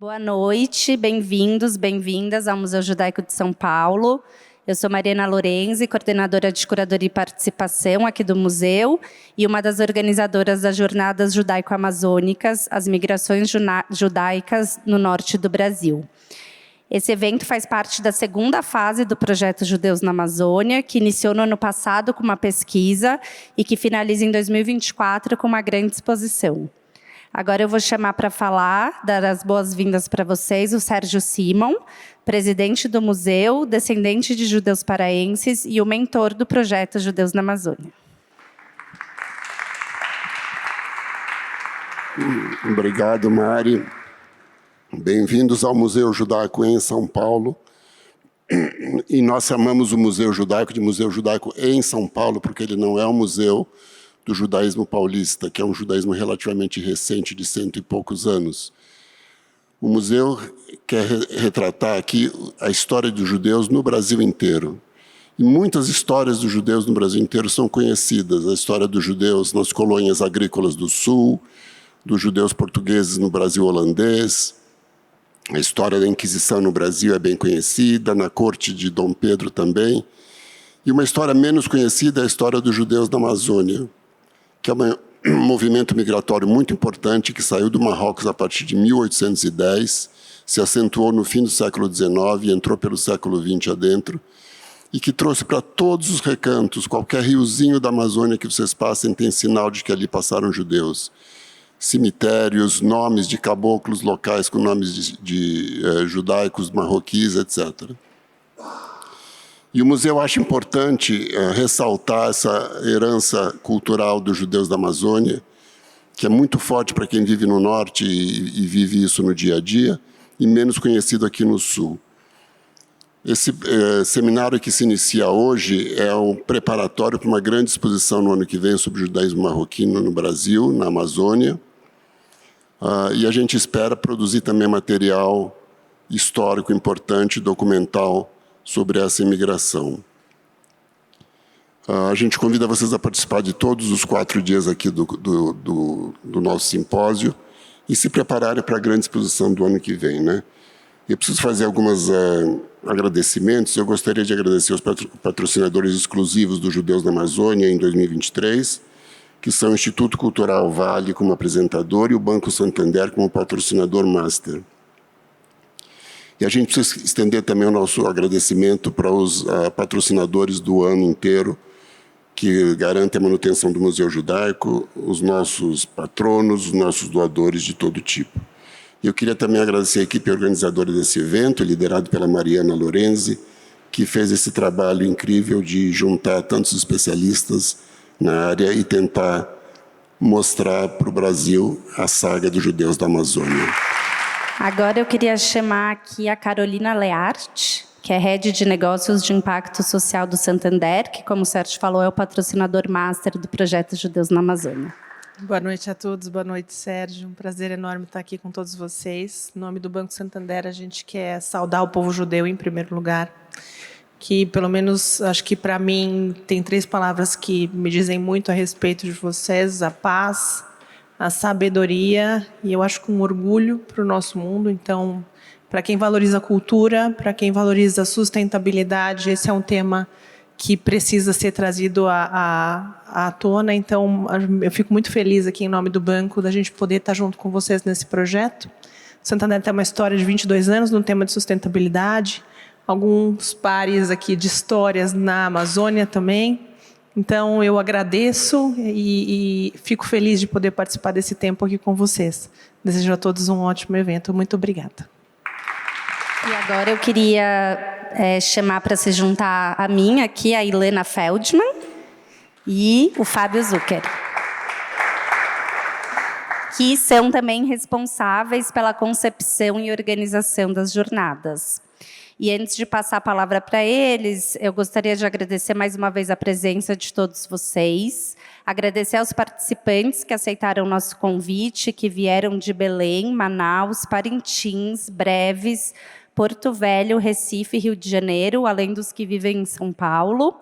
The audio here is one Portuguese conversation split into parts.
Boa noite, bem-vindos, bem-vindas ao Museu Judaico de São Paulo. Eu sou Mariana Lorenzi, coordenadora de Curadoria e Participação aqui do museu e uma das organizadoras das Jornadas Judaico-Amazônicas, as migrações judaicas no norte do Brasil. Esse evento faz parte da segunda fase do projeto Judeus na Amazônia, que iniciou no ano passado com uma pesquisa e que finaliza em 2024 com uma grande exposição. Agora eu vou chamar para falar, dar as boas-vindas para vocês, o Sérgio Simon, presidente do museu, descendente de judeus paraenses e o mentor do projeto Judeus na Amazônia. Obrigado, Mari. Bem-vindos ao Museu Judaico em São Paulo. E nós chamamos o Museu Judaico de Museu Judaico em São Paulo, porque ele não é um museu do judaísmo paulista, que é um judaísmo relativamente recente, de 100 e poucos anos. O museu quer retratar aqui a história dos judeus no Brasil inteiro. E muitas histórias dos judeus no Brasil inteiro são conhecidas. A história dos judeus nas colônias agrícolas do Sul, dos judeus portugueses no Brasil holandês. A história da Inquisição no Brasil é bem conhecida, na corte de Dom Pedro também. E uma história menos conhecida é a história dos judeus da Amazônia, que é um movimento migratório muito importante que saiu do Marrocos a partir de 1810, se acentuou no fim do século XIX e entrou pelo século XX adentro, e que trouxe para todos os recantos, qualquer riozinho da Amazônia que vocês passem tem sinal de que ali passaram judeus. Cemitérios, nomes de caboclos locais com nomes de judaicos, marroquis, etc. E o museu acha importante ressaltar essa herança cultural dos judeus da Amazônia, que é muito forte para quem vive no norte e vive isso no dia a dia, e menos conhecido aqui no sul. Esse seminário que se inicia hoje é um preparatório para uma grande exposição no ano que vem sobre o judaísmo marroquino no Brasil, na Amazônia. E a gente espera produzir também material histórico importante, documental, sobre essa imigração. A gente convida vocês a participar de todos os 4 dias aqui do nosso simpósio e se prepararem para a grande exposição do ano que vem, né? Eu preciso fazer alguns agradecimentos. Eu gostaria de agradecer os patrocinadores exclusivos dos Judeus na Amazônia em 2023, que são o Instituto Cultural Vale como apresentador e o Banco Santander como patrocinador master. E a gente precisa estender também o nosso agradecimento para os patrocinadores do ano inteiro, que garantem a manutenção do Museu Judaico, os nossos patronos, os nossos doadores de todo tipo. E eu queria também agradecer a equipe organizadora desse evento, liderado pela Mariana Lorenzi, que fez esse trabalho incrível de juntar tantos especialistas na área e tentar mostrar para o Brasil a saga dos judeus da Amazônia. Agora eu queria chamar aqui a Carolina Learte, que é Head de Negócios de Impacto Social do Santander, que, como o Sérgio falou, é o patrocinador master do projeto Judeus na Amazônia. Boa noite a todos, boa noite, Sérgio. Um prazer enorme estar aqui com todos vocês. Em nome do Banco Santander, a gente quer saudar o povo judeu em primeiro lugar, que, pelo menos, acho que para mim, tem 3 palavras que me dizem muito a respeito de vocês: a paz, a sabedoria e, eu acho, com orgulho para o nosso mundo. Então, para quem valoriza a cultura, para quem valoriza a sustentabilidade, esse é um tema que precisa ser trazido à tona. Então, eu fico muito feliz aqui, em nome do banco, da gente poder estar junto com vocês nesse projeto. O Santander tem uma história de 22 anos no tema de sustentabilidade, alguns pares aqui de histórias na Amazônia também. Então, eu agradeço e fico feliz de poder participar desse tempo aqui com vocês. Desejo a todos um ótimo evento. Muito obrigada. E agora eu queria chamar para se juntar a mim aqui a Helena Feldman e o Fábio Zucker, que são também responsáveis pela concepção e organização das jornadas. E antes de passar a palavra para eles, eu gostaria de agradecer mais uma vez a presença de todos vocês, agradecer aos participantes que aceitaram o nosso convite, que vieram de Belém, Manaus, Parintins, Breves, Porto Velho, Recife, Rio de Janeiro, além dos que vivem em São Paulo.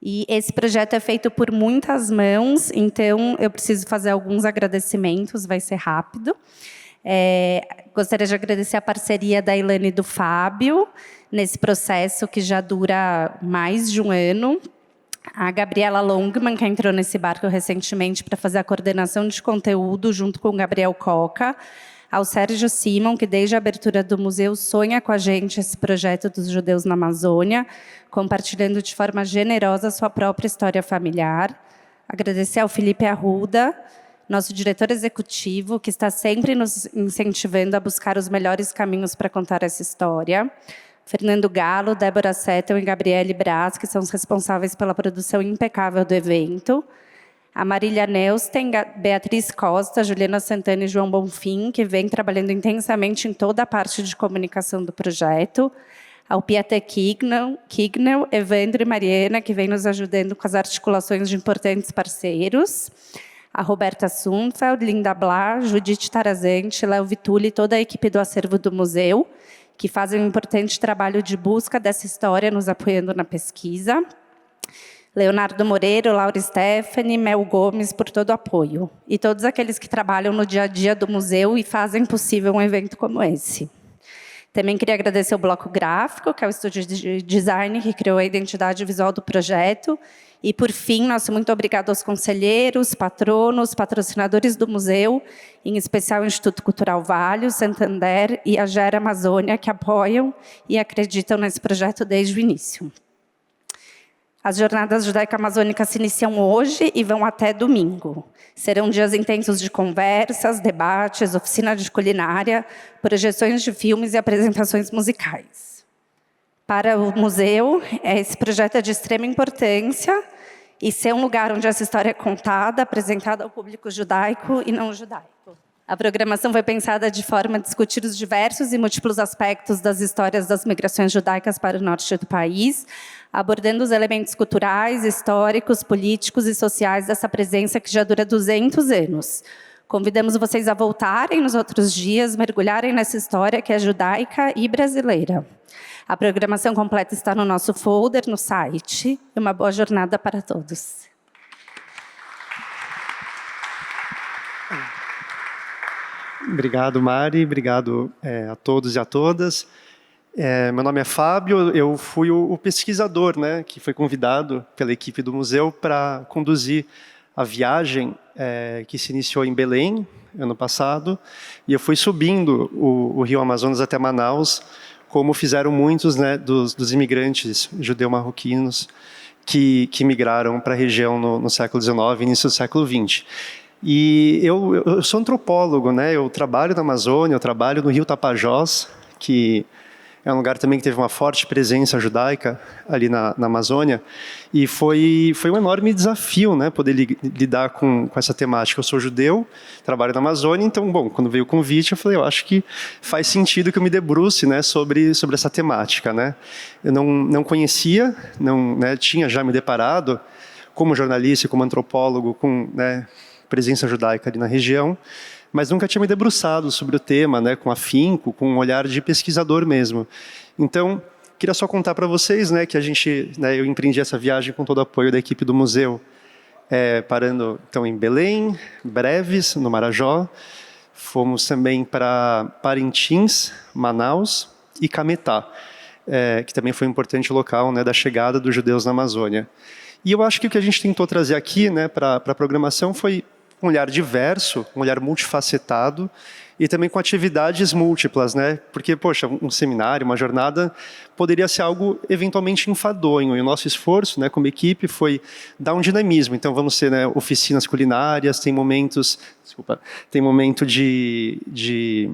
E esse projeto é feito por muitas mãos, então eu preciso fazer alguns agradecimentos, vai ser rápido. Gostaria de agradecer a parceria da Ilane e do Fábio, nesse processo que já dura mais de um ano. A Gabriela Longman, que entrou nesse barco recentemente para fazer a coordenação de conteúdo, junto com o Gabriel Coca. Ao Sérgio Simon, que desde a abertura do museu sonha com a gente esse projeto dos judeus na Amazônia, compartilhando de forma generosa sua própria história familiar. Agradecer ao Felipe Arruda, nosso diretor executivo, que está sempre nos incentivando a buscar os melhores caminhos para contar essa história. Fernando Galo, Débora Settel e Gabriele Braz, que são os responsáveis pela produção impecável do evento. A Marília Neusten, Beatriz Costa, Juliana Santana e João Bonfim, que vem trabalhando intensamente em toda a parte de comunicação do projeto. Ao Pieter Kignel, Evandro e Mariana, que vem nos ajudando com as articulações de importantes parceiros. A Roberta Sundfeld, Linda Blá, Judite Tarazente, Léo Vitulli e toda a equipe do acervo do museu, que fazem um importante trabalho de busca dessa história, nos apoiando na pesquisa. Leonardo Moreira, Laura Stephanie, Mel Gomes, por todo o apoio. E todos aqueles que trabalham no dia a dia do museu e fazem possível um evento como esse. Também queria agradecer o Bloco Gráfico, que é o estúdio de design que criou a identidade visual do projeto. E, por fim, nosso muito obrigado aos conselheiros, patronos, patrocinadores do museu, em especial o Instituto Cultural Vale, o Santander e a Gera Amazônia, que apoiam e acreditam nesse projeto desde o início. As jornadas judaico-amazônicas se iniciam hoje e vão até domingo. Serão dias intensos de conversas, debates, oficina de culinária, projeções de filmes e apresentações musicais. Para o museu, esse projeto é de extrema importância e ser um lugar onde essa história é contada, apresentada ao público judaico e não judaico. A programação foi pensada de forma a discutir os diversos e múltiplos aspectos das histórias das migrações judaicas para o norte do país, abordando os elementos culturais, históricos, políticos e sociais dessa presença que já dura 200 anos. Convidamos vocês a voltarem nos outros dias, mergulharem nessa história que é judaica e brasileira. A programação completa está no nosso folder, no site. Uma boa jornada para todos. Obrigado, Mari. Obrigado a todos e a todas. Meu nome é Fábio, eu fui o pesquisador, né, que foi convidado pela equipe do museu para conduzir a viagem que se iniciou em Belém, ano passado, e eu fui subindo o Rio Amazonas até Manaus, como fizeram muitos, né, dos imigrantes judeu-marroquinos que migraram para a região no século XIX, início do século XX. E eu sou antropólogo, né, eu trabalho na Amazônia, eu trabalho no Rio Tapajós, que é um lugar também que teve uma forte presença judaica ali na Amazônia, e foi um enorme desafio, né, poder lidar com essa temática. Eu sou judeu, trabalho na Amazônia, então, bom, quando veio o convite, eu falei, eu acho que faz sentido que eu me debruce, né, sobre essa temática, né. Eu não conhecia, né, tinha já me deparado, como jornalista e como antropólogo, com, né, presença judaica ali na região, mas nunca tinha me debruçado sobre o tema, né, com afinco, com um olhar de pesquisador mesmo. Então, queria só contar para vocês, né, que eu empreendi essa viagem com todo o apoio da equipe do museu, parando então em Belém, Breves, no Marajó. Fomos também para Parintins, Manaus e Cametá, que também foi um importante local, né, da chegada dos judeus na Amazônia. E eu acho que o que a gente tentou trazer aqui, né, para a programação foi um olhar diverso, um olhar multifacetado e também com atividades múltiplas, né? Porque, poxa, um seminário, uma jornada poderia ser algo eventualmente enfadonho, e o nosso esforço, né, como equipe, foi dar um dinamismo. Então, vamos ter, né, oficinas culinárias, tem momento de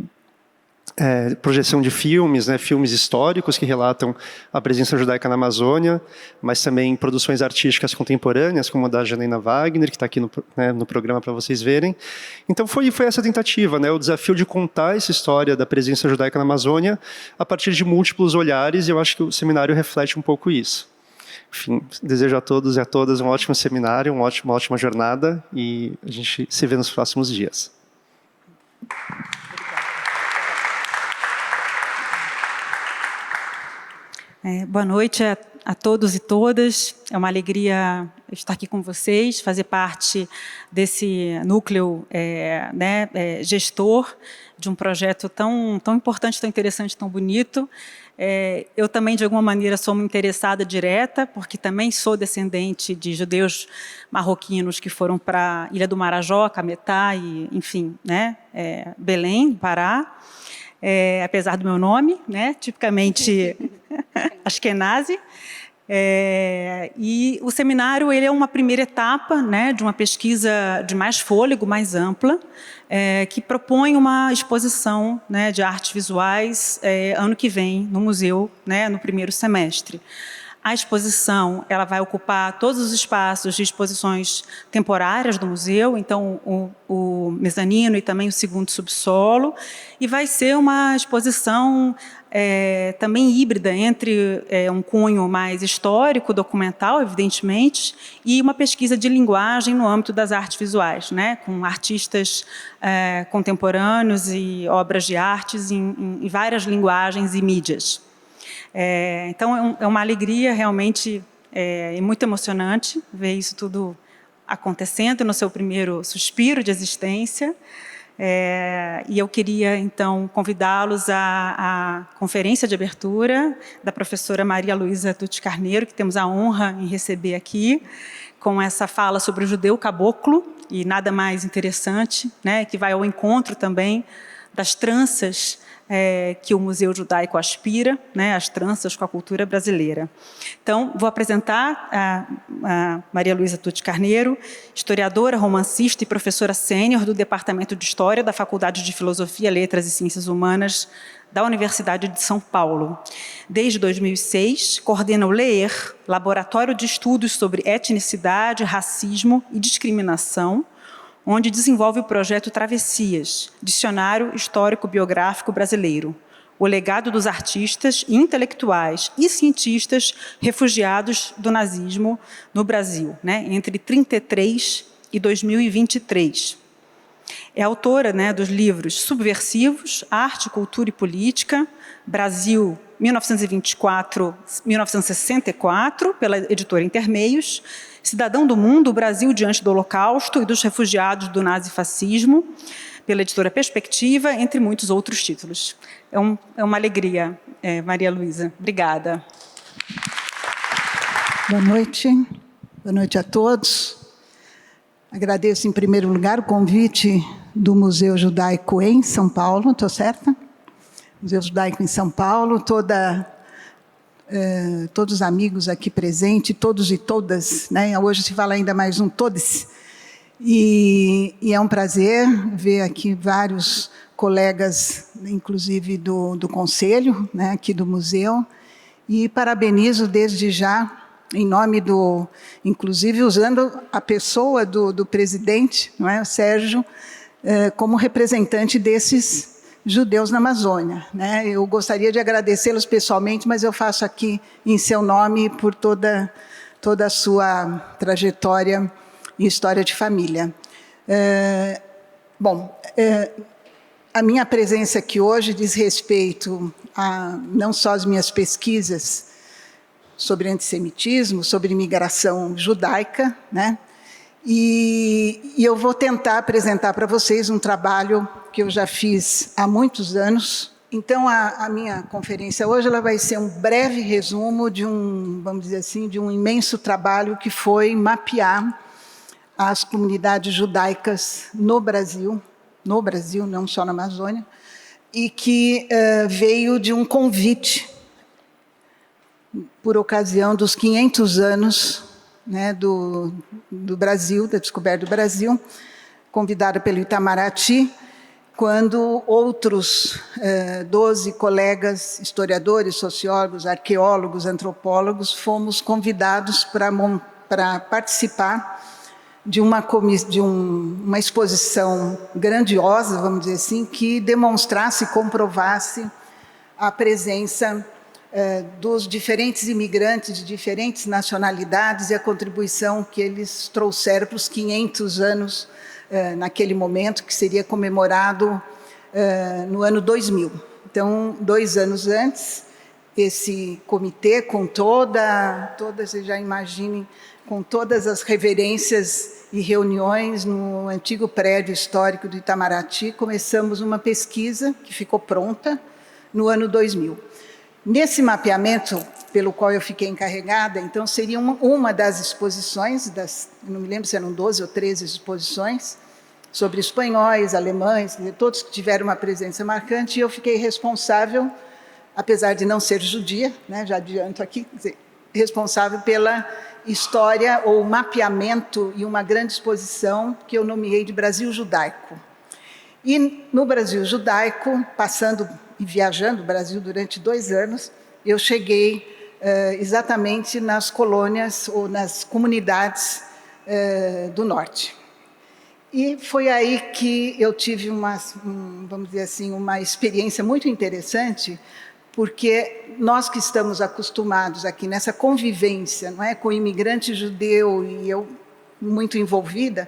projeção de filmes, né, filmes históricos que relatam a presença judaica na Amazônia, mas também produções artísticas contemporâneas, como a da Janaína Wagner, que está aqui no programa para vocês verem. Então foi essa tentativa, né, o desafio de contar essa história da presença judaica na Amazônia a partir de múltiplos olhares, e eu acho que o seminário reflete um pouco isso. Enfim, desejo a todos e a todas um ótimo seminário, uma ótima jornada, e a gente se vê nos próximos dias. Boa noite a todos e todas. É uma alegria estar aqui com vocês, fazer parte desse núcleo gestor de um projeto tão importante, tão interessante, tão bonito. Eu também, de alguma maneira, sou uma interessada direta, porque também sou descendente de judeus marroquinos que foram para Ilha do Marajó, Cametá e, enfim, Belém, Pará, apesar do meu nome, tipicamente Ashkenazi. E o seminário ele é uma primeira etapa de uma pesquisa de mais fôlego, mais ampla, que propõe uma exposição de artes visuais ano que vem no museu, no primeiro semestre. A exposição ela vai ocupar todos os espaços de exposições temporárias do museu, então o mezanino e também o segundo subsolo, e vai ser uma exposição também híbrida entre um cunho mais histórico, documental, evidentemente, e uma pesquisa de linguagem no âmbito das artes visuais, com artistas contemporâneos e obras de artes em várias linguagens e mídias. Então, é uma alegria realmente muito emocionante ver isso tudo acontecendo no seu primeiro suspiro de existência. E eu queria, então, convidá-los à conferência de abertura da professora Maria Luísa Tucci Carneiro, que temos a honra em receber aqui, com essa fala sobre o judeu caboclo, e nada mais interessante, que vai ao encontro também das tranças que o Museu Judaico aspira, as tranças com a cultura brasileira. Então, vou apresentar a Maria Luísa Tucci Carneiro, historiadora, romancista e professora sênior do Departamento de História da Faculdade de Filosofia, Letras e Ciências Humanas da Universidade de São Paulo. Desde 2006, coordena o LEER, Laboratório de Estudos sobre Etnicidade, Racismo e Discriminação, onde desenvolve o projeto Travessias, Dicionário Histórico-Biográfico Brasileiro, o legado dos artistas, intelectuais e cientistas refugiados do nazismo no Brasil, entre 1933 e 2023. É autora dos livros Subversivos, Arte, Cultura e Política, Brasil 1924-1964, pela editora Intermeios, Cidadão do Mundo, o Brasil diante do Holocausto e dos refugiados do nazifascismo, pela editora Perspectiva, entre muitos outros títulos. É uma alegria, Maria Luísa. Obrigada. Boa noite a todos. Agradeço, em primeiro lugar, o convite do Museu Judaico em São Paulo, estou certa? Museu Judaico em São Paulo, todos os amigos aqui presentes, todos e todas, hoje se fala ainda mais um todes, e é um prazer ver aqui vários colegas, inclusive do conselho, aqui do museu, e parabenizo desde já, em nome inclusive usando a pessoa do presidente, o Sérgio, como representante desses judeus na Amazônia. Eu gostaria de agradecê-los pessoalmente, mas eu faço aqui em seu nome por toda a sua trajetória e história de família. A minha presença aqui hoje diz respeito a não só as minhas pesquisas sobre antissemitismo, sobre imigração judaica, e eu vou tentar apresentar para vocês um trabalho que eu já fiz há muitos anos. Então, a minha conferência hoje ela vai ser um breve resumo de vamos dizer assim, de um imenso trabalho que foi mapear as comunidades judaicas no Brasil, não só na Amazônia, e que veio de um convite por ocasião dos 500 anos do Brasil, da descoberta do Brasil, convidada pelo Itamaraty, quando outros 12 colegas, historiadores, sociólogos, arqueólogos, antropólogos, fomos convidados para participar de uma exposição grandiosa, vamos dizer assim, que demonstrasse, comprovasse a presença dos diferentes imigrantes de diferentes nacionalidades e a contribuição que eles trouxeram para os 500 anos naquele momento, que seria comemorado no ano 2000. Então, 2 anos antes, esse comitê, com vocês já imaginem com todas as reverências e reuniões no antigo prédio histórico do Itamaraty, começamos uma pesquisa que ficou pronta no ano 2000. Nesse mapeamento, pelo qual eu fiquei encarregada, então seria uma das exposições, não me lembro se eram 12 ou 13 exposições, sobre espanhóis, alemães, todos que tiveram uma presença marcante, e eu fiquei responsável, apesar de não ser judia, né, já adianto aqui, quer dizer, responsável pela história ou mapeamento e uma grande exposição que eu nomeei de Brasil Judaico. E no Brasil Judaico, passando e viajando o Brasil durante 2 anos, eu cheguei exatamente nas colônias ou nas comunidades do norte. E foi aí que eu tive vamos dizer assim, uma experiência muito interessante, porque nós que estamos acostumados aqui nessa convivência, não é, com o imigrante judeu, e eu muito envolvida,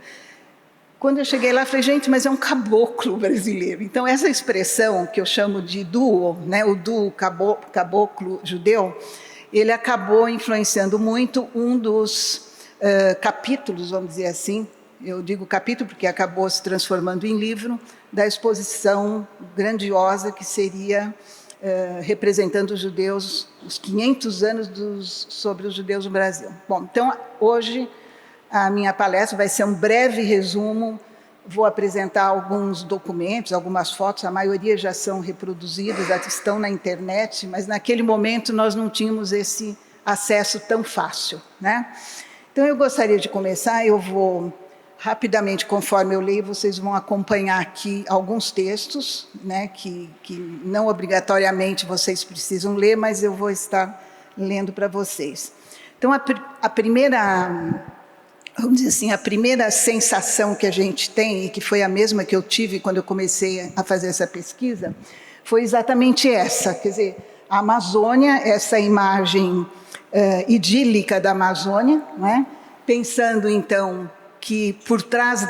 quando eu cheguei lá, falei, gente, mas é um caboclo brasileiro. Então, essa expressão que eu chamo de duo, né, o duo caboclo judeu, ele acabou influenciando muito um dos capítulos, vamos dizer assim, eu digo capítulo porque acabou se transformando em livro, da exposição grandiosa que seria representando os judeus, os 500 anos sobre os judeus no Brasil. Bom, então, hoje, a minha palestra vai ser um breve resumo, vou apresentar alguns documentos, algumas fotos, a maioria já são reproduzidas, já estão na internet, mas naquele momento nós não tínhamos esse acesso tão fácil, né? Então, eu gostaria de começar, eu vou rapidamente, conforme eu leio, vocês vão acompanhar aqui alguns textos, né, que não obrigatoriamente vocês precisam ler, mas eu vou estar lendo para vocês. Então, a primeira, vamos dizer assim, a primeira sensação que a gente tem, e que foi a mesma que eu tive quando eu comecei a fazer essa pesquisa, foi exatamente essa, quer dizer, a Amazônia, essa imagem idílica da Amazônia, né, pensando, então, que por trás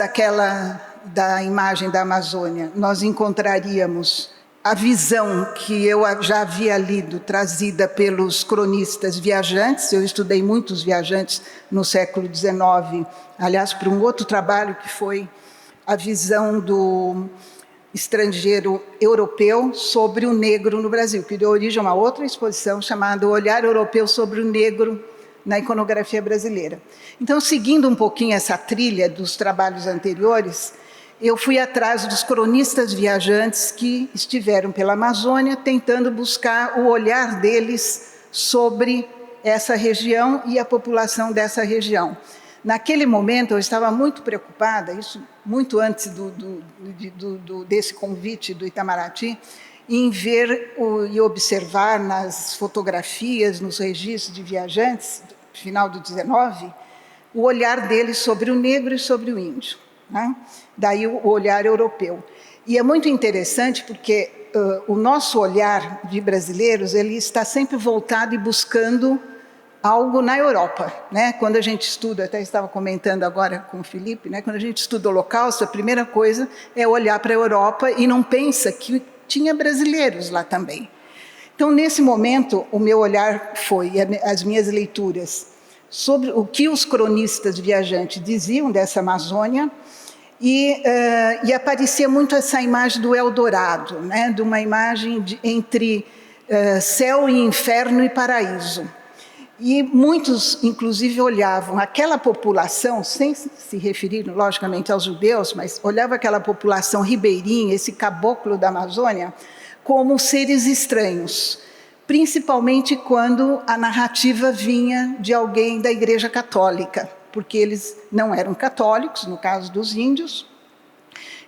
da imagem da Amazônia nós encontraríamos a visão que eu já havia lido, trazida pelos cronistas viajantes. Eu estudei muitos viajantes no século XIX, aliás, para um outro trabalho que foi a visão do estrangeiro europeu sobre o negro no Brasil, que deu origem a uma outra exposição chamada O Olhar Europeu sobre o Negro na Iconografia Brasileira. Então, seguindo um pouquinho essa trilha dos trabalhos anteriores, eu fui atrás dos cronistas viajantes que estiveram pela Amazônia, tentando buscar o olhar deles sobre essa região e a população dessa região. Naquele momento, eu estava muito preocupada, isso muito antes desse convite do Itamaraty, em ver e observar nas fotografias, nos registros de viajantes, final do XIX, o olhar deles sobre o negro e sobre o índio, né? Daí o olhar europeu. E é muito interessante porque o nosso olhar de brasileiros, ele está sempre voltado e buscando algo na Europa, né? Quando a gente estuda, até estava comentando agora com o Felipe, né? Quando a gente estuda o Holocausto, a primeira coisa é olhar para a Europa e não pensa que tinha brasileiros lá também. Então, nesse momento, o meu olhar foi, as minhas leituras, sobre o que os cronistas viajantes diziam dessa Amazônia, e aparecia muito essa imagem do Eldorado, né? De uma imagem entre céu e inferno e paraíso. E muitos, inclusive, olhavam aquela população, sem se referir, logicamente, aos judeus, mas olhavam aquela população ribeirinha, esse caboclo da Amazônia, como seres estranhos, principalmente quando a narrativa vinha de alguém da Igreja Católica, porque eles não eram católicos, no caso dos índios,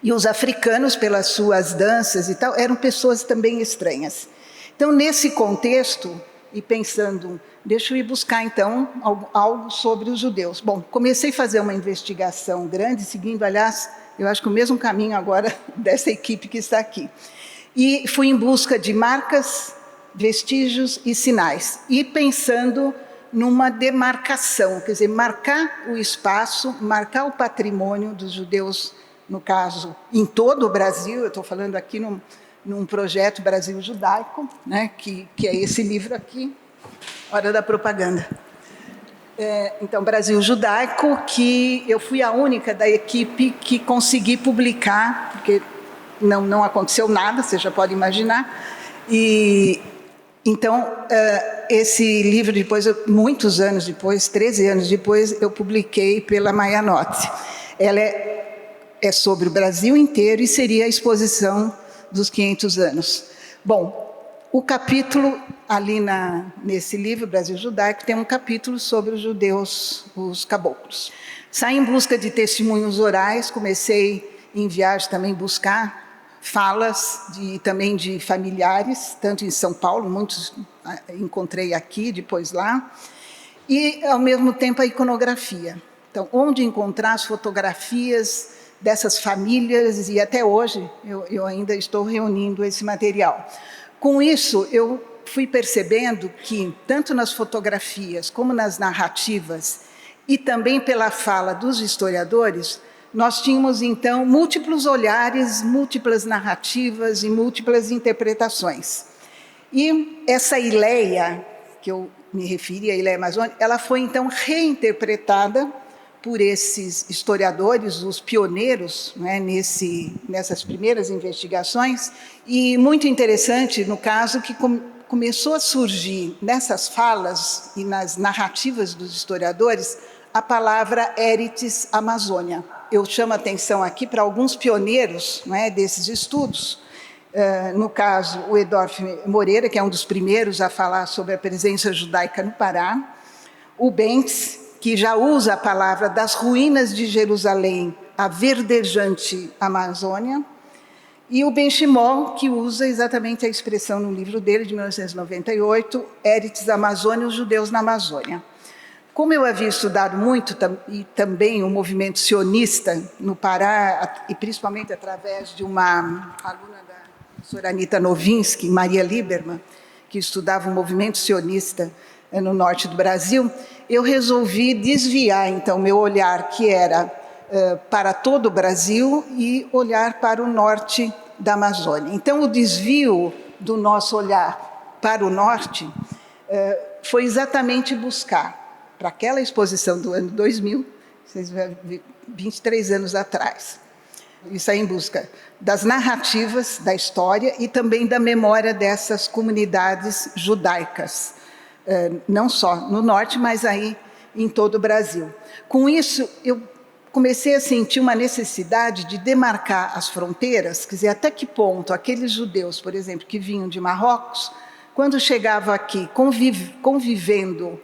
e os africanos, pelas suas danças e tal, eram pessoas também estranhas. Então, nesse contexto, e pensando, deixa eu ir buscar, então, algo sobre os judeus. Bom, comecei a fazer uma investigação grande, seguindo, aliás, eu acho que o mesmo caminho agora dessa equipe que está aqui. E fui em busca de marcas, vestígios e sinais, e pensando numa demarcação, quer dizer, marcar o espaço, marcar o patrimônio dos judeus, no caso, em todo o Brasil. Eu estou falando aqui num projeto Brasil Judaico, né, que é esse livro aqui, hora da propaganda. Então, Brasil Judaico, que eu fui a única da equipe que consegui publicar, porque não aconteceu nada, você já pode imaginar. E então, esse livro, depois, muitos anos depois, 13 anos depois, eu publiquei pela Maianote. Ela é sobre o Brasil inteiro e seria a exposição dos 500 anos. Bom, o capítulo ali nesse livro, Brasil Judaico, tem um capítulo sobre os judeus, os caboclos. Saí em busca de testemunhos orais, comecei em viagem também buscar falas também de familiares, tanto em São Paulo, muitos encontrei aqui, depois lá, e, ao mesmo tempo, a iconografia. Então, onde encontrar as fotografias dessas famílias, e até hoje eu ainda estou reunindo esse material. Com isso, eu fui percebendo que, tanto nas fotografias como nas narrativas, e também pela fala dos historiadores, nós tínhamos, então, múltiplos olhares, múltiplas narrativas e múltiplas interpretações. E essa Ileia, que eu me referi, a Ileia Amazônica, ela foi, então, reinterpretada por esses historiadores, os pioneiros, né, nessas primeiras investigações, e muito interessante, no caso, que começou a surgir nessas falas e nas narrativas dos historiadores a palavra Eretz Amazônia. Eu chamo a atenção aqui para alguns pioneiros, né, desses estudos, no caso, o Edorf Moreira, que é um dos primeiros a falar sobre a presença judaica no Pará, o Bentz, que já usa a palavra das ruínas de Jerusalém, a verdejante Amazônia, e o Benchimol, que usa exatamente a expressão no livro dele, de 1998, Eretz Amazônia, os judeus na Amazônia. Como eu havia estudado muito, e também o movimento sionista no Pará, e principalmente através de uma aluna da professora Anita Novinsky, Maria Lieberman, que estudava o movimento sionista no norte do Brasil, eu resolvi desviar, então, meu olhar, que era para todo o Brasil, e olhar para o norte da Amazônia. Então, o desvio do nosso olhar para o norte foi exatamente buscar, para aquela exposição do ano 2000, 23 anos atrás, isso aí em busca das narrativas da história e também da memória dessas comunidades judaicas, não só no norte, mas aí em todo o Brasil. Com isso, eu comecei a sentir uma necessidade de demarcar as fronteiras, quer dizer, até que ponto aqueles judeus, por exemplo, que vinham de Marrocos, quando chegavam aqui convivendo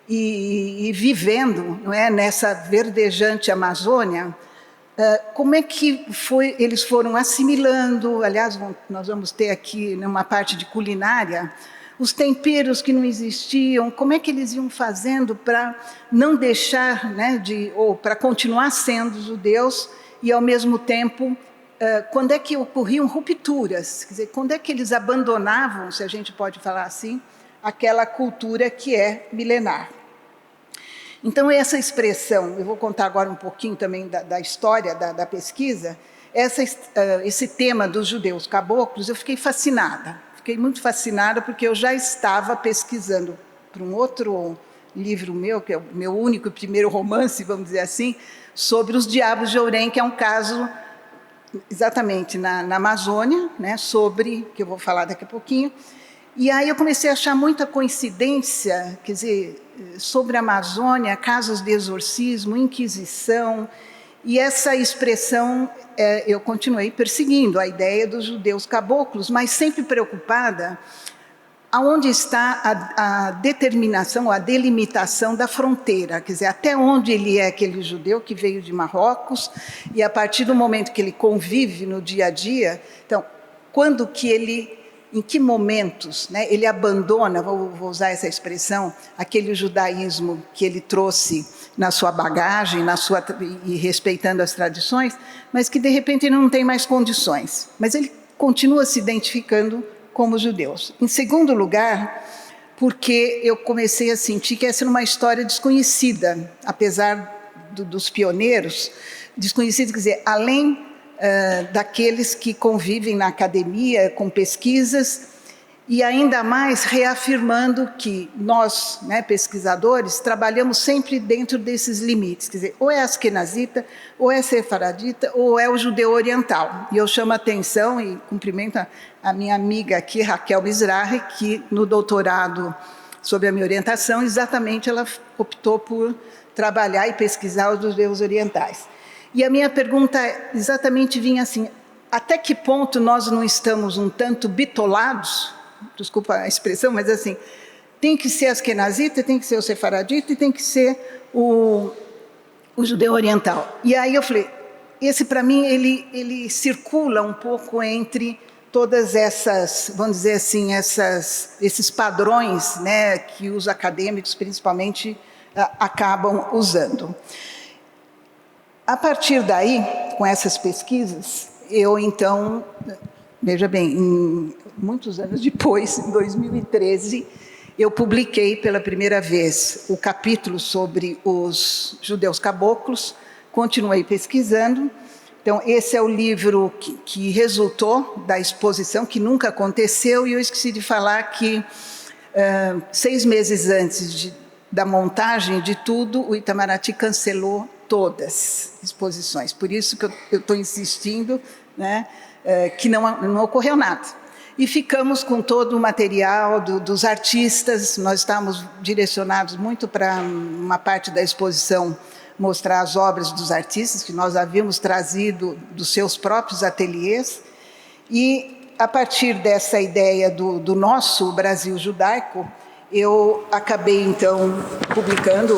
e vivendo, não é, nessa verdejante Amazônia, como é que eles foram assimilando, aliás, nós vamos ter aqui uma parte de culinária, os temperos que não existiam, como é que eles iam fazendo para não deixar, né, ou para continuar sendo judeus, e ao mesmo tempo, quando é que ocorriam rupturas, quer dizer, quando é que eles abandonavam, se a gente pode falar assim, aquela cultura que é milenar. Então, essa expressão, eu vou contar agora um pouquinho também da história da pesquisa, esse tema dos judeus caboclos, eu fiquei fascinada. Fiquei muito fascinada porque eu já estava pesquisando para um outro livro meu, que é o meu único e primeiro romance, vamos dizer assim, sobre os Diabos de Ourém, que é um caso exatamente na Amazônia, né, que eu vou falar daqui a pouquinho. E aí eu comecei a achar muita coincidência, quer dizer, sobre a Amazônia, casos de exorcismo, inquisição, e essa expressão eu continuei perseguindo, a ideia dos judeus caboclos, mas sempre preocupada aonde está a determinação, a delimitação da fronteira, quer dizer, até onde ele é aquele judeu que veio de Marrocos, e a partir do momento que ele convive no dia a dia, então, quando que ele, em que momentos, né, ele abandona, vou usar essa expressão, aquele judaísmo que ele trouxe na sua bagagem, e respeitando as tradições, mas que de repente ele não tem mais condições, mas ele continua se identificando como judeus. Em segundo lugar, porque eu comecei a sentir que essa era uma história desconhecida, apesar dos pioneiros, desconhecida, quer dizer, além daqueles que convivem na academia com pesquisas, E ainda mais reafirmando que nós, né, pesquisadores, trabalhamos sempre dentro desses limites. Quer dizer, ou é askenazita, ou é sefaradita, ou é o judeu oriental. E eu chamo a atenção e cumprimento a minha amiga aqui, Raquel Mizrahi, que no doutorado sobre a minha orientação, exatamente ela optou por trabalhar e pesquisar os judeus orientais. E a minha pergunta exatamente vinha assim, até que ponto nós não estamos um tanto bitolados, desculpa a expressão, mas assim, tem que ser askenazita, tem que ser o sefaradita e tem que ser o judeu oriental. E aí eu falei, esse para mim, ele circula um pouco entre todas essas, vamos dizer assim, esses padrões, né, que os acadêmicos, principalmente, acabam usando. A partir daí, com essas pesquisas, eu então, veja bem, muitos anos depois, em 2013, eu publiquei pela primeira vez o capítulo sobre os judeus caboclos, continuei pesquisando. Então, esse é o livro que resultou da exposição, que nunca aconteceu, e eu esqueci de falar que 6 meses antes da montagem de tudo, o Itamaraty cancelou todas as exposições. Por isso que eu estou insistindo, né, que não ocorreu nada. E ficamos com todo o material dos artistas, nós estávamos direcionados muito para uma parte da exposição mostrar as obras dos artistas que nós havíamos trazido dos seus próprios ateliês. E, a partir dessa ideia do nosso Brasil judaico, eu acabei, então, publicando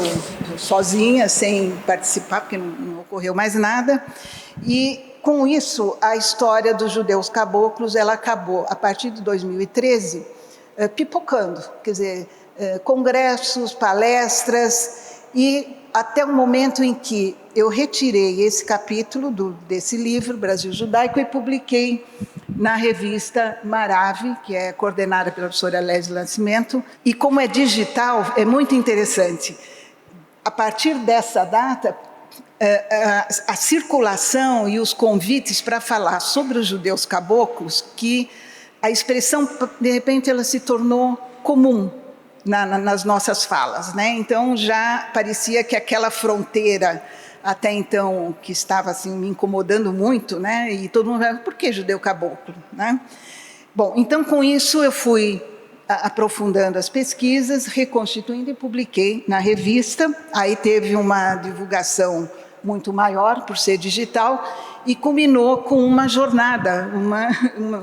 sozinha, sem participar, porque não ocorreu mais nada. E, com isso, a história dos judeus caboclos, ela acabou, a partir de 2013, pipocando. Quer dizer, congressos, palestras, e até o momento em que eu retirei esse capítulo desse livro, Brasil Judaico, e publiquei na revista Marave, que é coordenada pela professora Leslie Nascimento. E como é digital, é muito interessante. A partir dessa data, a circulação e os convites para falar sobre os judeus caboclos, que a expressão, de repente, ela se tornou comum nas nossas falas, né? Então, já parecia que aquela fronteira, até então, que estava assim, me incomodando muito, né? E todo mundo falava, por que judeu caboclo? Né? Bom, então, com isso, eu fui aprofundando as pesquisas, reconstituindo e publiquei na revista. Aí teve uma divulgação muito maior, por ser digital, e culminou com uma jornada,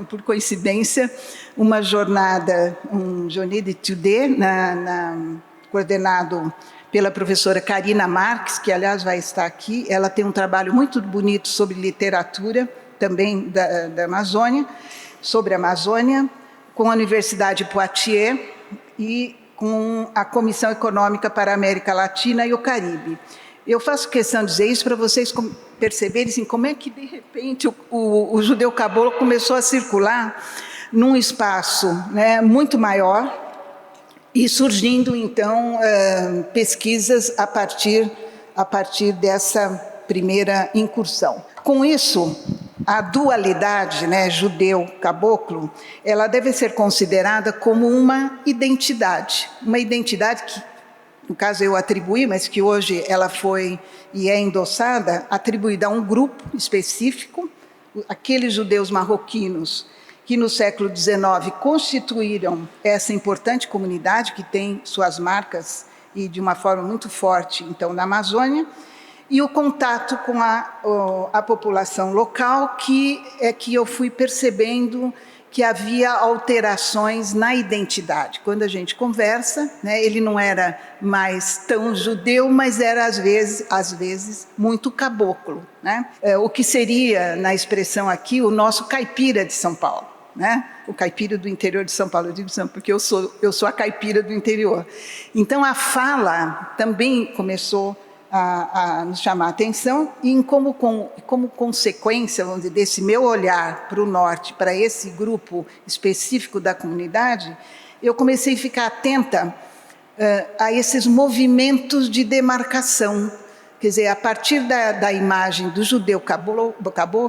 por coincidência, uma jornada, um Journée d'études, coordenado pela professora Karina Marques, que, aliás, vai estar aqui. Ela tem um trabalho muito bonito sobre literatura, também da Amazônia, sobre a Amazônia, com a Universidade de Poitiers e com a Comissão Econômica para a América Latina e o Caribe. Eu faço questão de dizer isso para vocês perceberem assim, como é que, de repente, o judeu caboclo começou a circular num espaço, né, muito maior, e surgindo, então, pesquisas a partir dessa primeira incursão. Com isso, a dualidade, né, judeu-caboclo, ela deve ser considerada como uma identidade que, no caso, eu atribuí, mas que hoje ela foi e é endossada, atribuída a um grupo específico, aqueles judeus marroquinos que no século XIX constituíram essa importante comunidade que tem suas marcas e de uma forma muito forte, então, na Amazônia, e o contato com a população local, que eu fui percebendo que havia alterações na identidade. Quando a gente conversa, né, ele não era mais tão judeu, mas era, às vezes muito caboclo, né? O que seria, na expressão aqui, o nosso caipira de São Paulo, né? O caipira do interior de São Paulo, eu digo porque eu sou a caipira do interior. Então, a fala também começou a nos chamar a atenção, e como consequência, vamos dizer, desse meu olhar para o norte, para esse grupo específico da comunidade, eu comecei a ficar atenta a esses movimentos de demarcação. Quer dizer, a partir da imagem do judeu caboclo,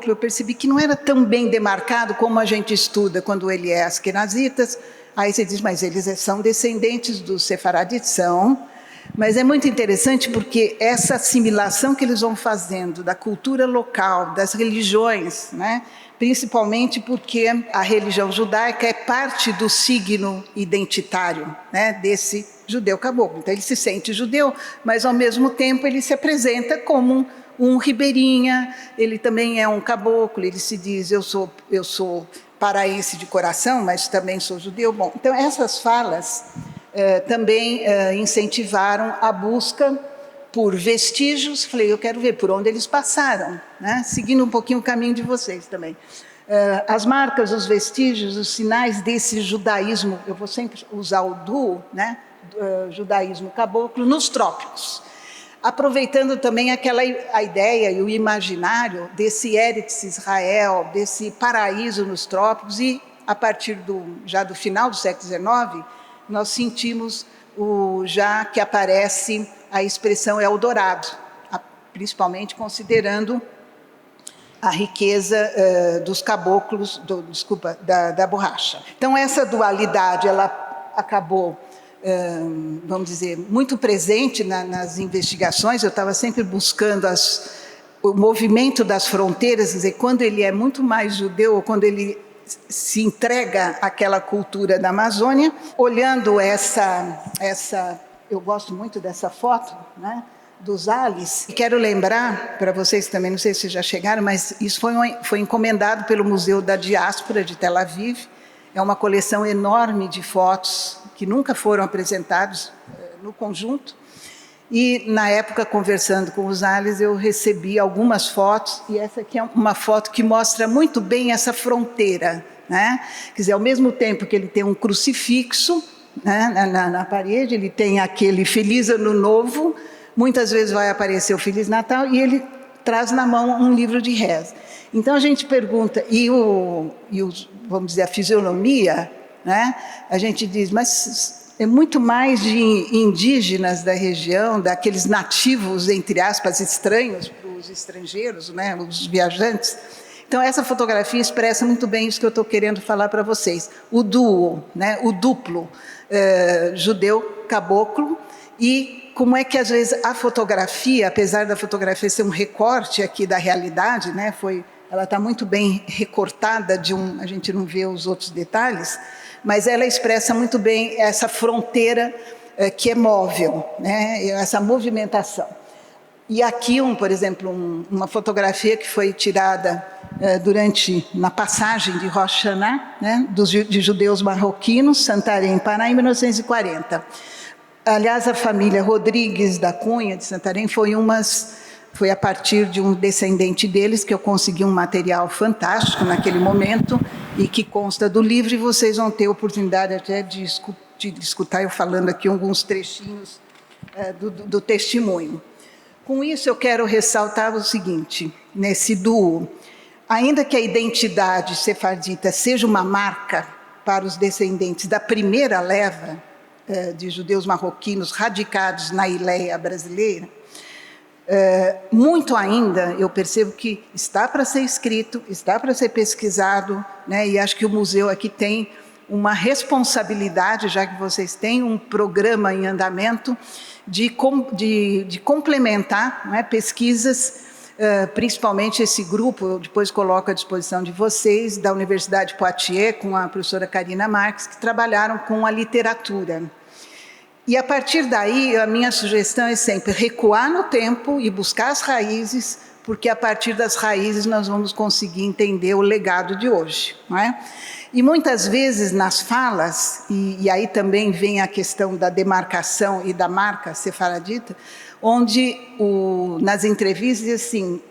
eu percebi que não era tão bem demarcado como a gente estuda quando ele é askenazitas, Aí você diz, mas eles são descendentes dos sefaraditas, são. Mas é muito interessante porque essa assimilação que eles vão fazendo da cultura local, das religiões, né? Principalmente porque a religião judaica é parte do signo identitário, né, desse judeu caboclo. Então ele se sente judeu, mas ao mesmo tempo ele se apresenta como um ribeirinha, ele também é um caboclo, ele se diz, eu sou paraense de coração, mas também sou judeu. Bom, então essas falas também incentivaram a busca por vestígios. Falei, eu quero ver por onde eles passaram, né? Seguindo um pouquinho o caminho de vocês também. As marcas, os vestígios, os sinais desse judaísmo, eu vou sempre usar o duo, né? Judaísmo caboclo, nos trópicos. Aproveitando também a ideia e o imaginário desse Eretz Israel, desse paraíso nos trópicos, e a partir já do final do século XIX, nós sentimos já que aparece a expressão Eldorado, principalmente considerando a riqueza dos caboclos, da borracha. Então essa dualidade, ela acabou, vamos dizer, muito presente nas investigações. Eu estava sempre buscando o movimento das fronteiras, quer dizer, quando ele é muito mais judeu, ou quando ele se entrega àquela cultura da Amazônia. Olhando eu gosto muito dessa foto, né, dos Ales. E quero lembrar para vocês também, não sei se já chegaram, mas isso foi encomendado pelo Museu da Diáspora de Tel Aviv. É uma coleção enorme de fotos que nunca foram apresentados no conjunto. E, na época, conversando com os Ales, eu recebi algumas fotos, e essa aqui é uma foto que mostra muito bem essa fronteira, né? Quer dizer, ao mesmo tempo que ele tem um crucifixo, né, na parede, ele tem aquele Feliz Ano Novo, muitas vezes vai aparecer o Feliz Natal, e ele traz na mão um livro de reza. Então, a gente pergunta, vamos dizer, a fisionomia, né? A gente diz, mas é muito mais de indígenas da região, daqueles nativos, entre aspas, estranhos para os estrangeiros, né, os viajantes. Então, essa fotografia expressa muito bem isso que eu estou querendo falar para vocês. O duo, né, o duplo, judeu caboclo, e como é que, às vezes, a fotografia, apesar da fotografia ser um recorte aqui da realidade, né, ela está muito bem recortada, a gente não vê os outros detalhes, mas ela expressa muito bem essa fronteira que é móvel, né? Essa movimentação. E aqui, por exemplo, uma fotografia que foi tirada na passagem de Rosh Hashanah, né? de judeus marroquinos, Santarém, Pará, em 1940. Aliás, a família Rodrigues da Cunha, de Santarém, foi a partir de um descendente deles que eu consegui um material fantástico naquele momento e que consta do livro, e vocês vão ter oportunidade até de escutar eu falando aqui alguns trechinhos do testemunho. Com isso, eu quero ressaltar o seguinte, nesse duo: ainda que a identidade sefardita seja uma marca para os descendentes da primeira leva de judeus marroquinos radicados na Ileia brasileira, muito ainda eu percebo que está para ser escrito, está para ser pesquisado, né? E acho que o museu aqui tem uma responsabilidade, já que vocês têm um programa em andamento, de complementar, né, pesquisas, principalmente esse grupo, eu depois coloco à disposição de vocês, da Universidade de Poitiers, com a professora Karina Marques, que trabalharam com a literatura. E, a partir daí, a minha sugestão é sempre recuar no tempo e buscar as raízes, porque, a partir das raízes, nós vamos conseguir entender o legado de hoje, não é? E, muitas vezes, nas falas, e aí também vem a questão da demarcação e da marca sefaradita, onde, nas entrevistas, diz assim,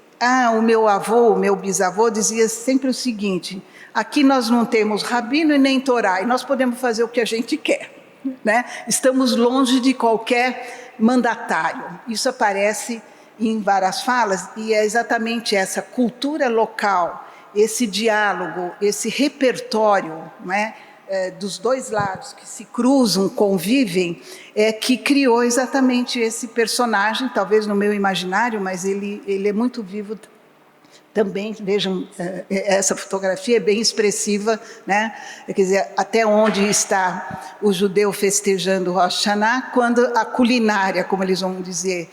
o meu avô, o meu bisavô, dizia sempre o seguinte: aqui nós não temos rabino e nem Torá, e nós podemos fazer o que a gente quer. Né? Estamos longe de qualquer mandatário. Isso aparece em várias falas, e é exatamente essa cultura local, esse diálogo, esse repertório, né, dos dois lados que se cruzam, convivem, que criou exatamente esse personagem, talvez no meu imaginário, mas ele é muito vivo Também, vejam, essa fotografia é bem expressiva, né? Quer dizer, até onde está o judeu festejando Rosh Hashanah, quando a culinária, como eles vão dizer,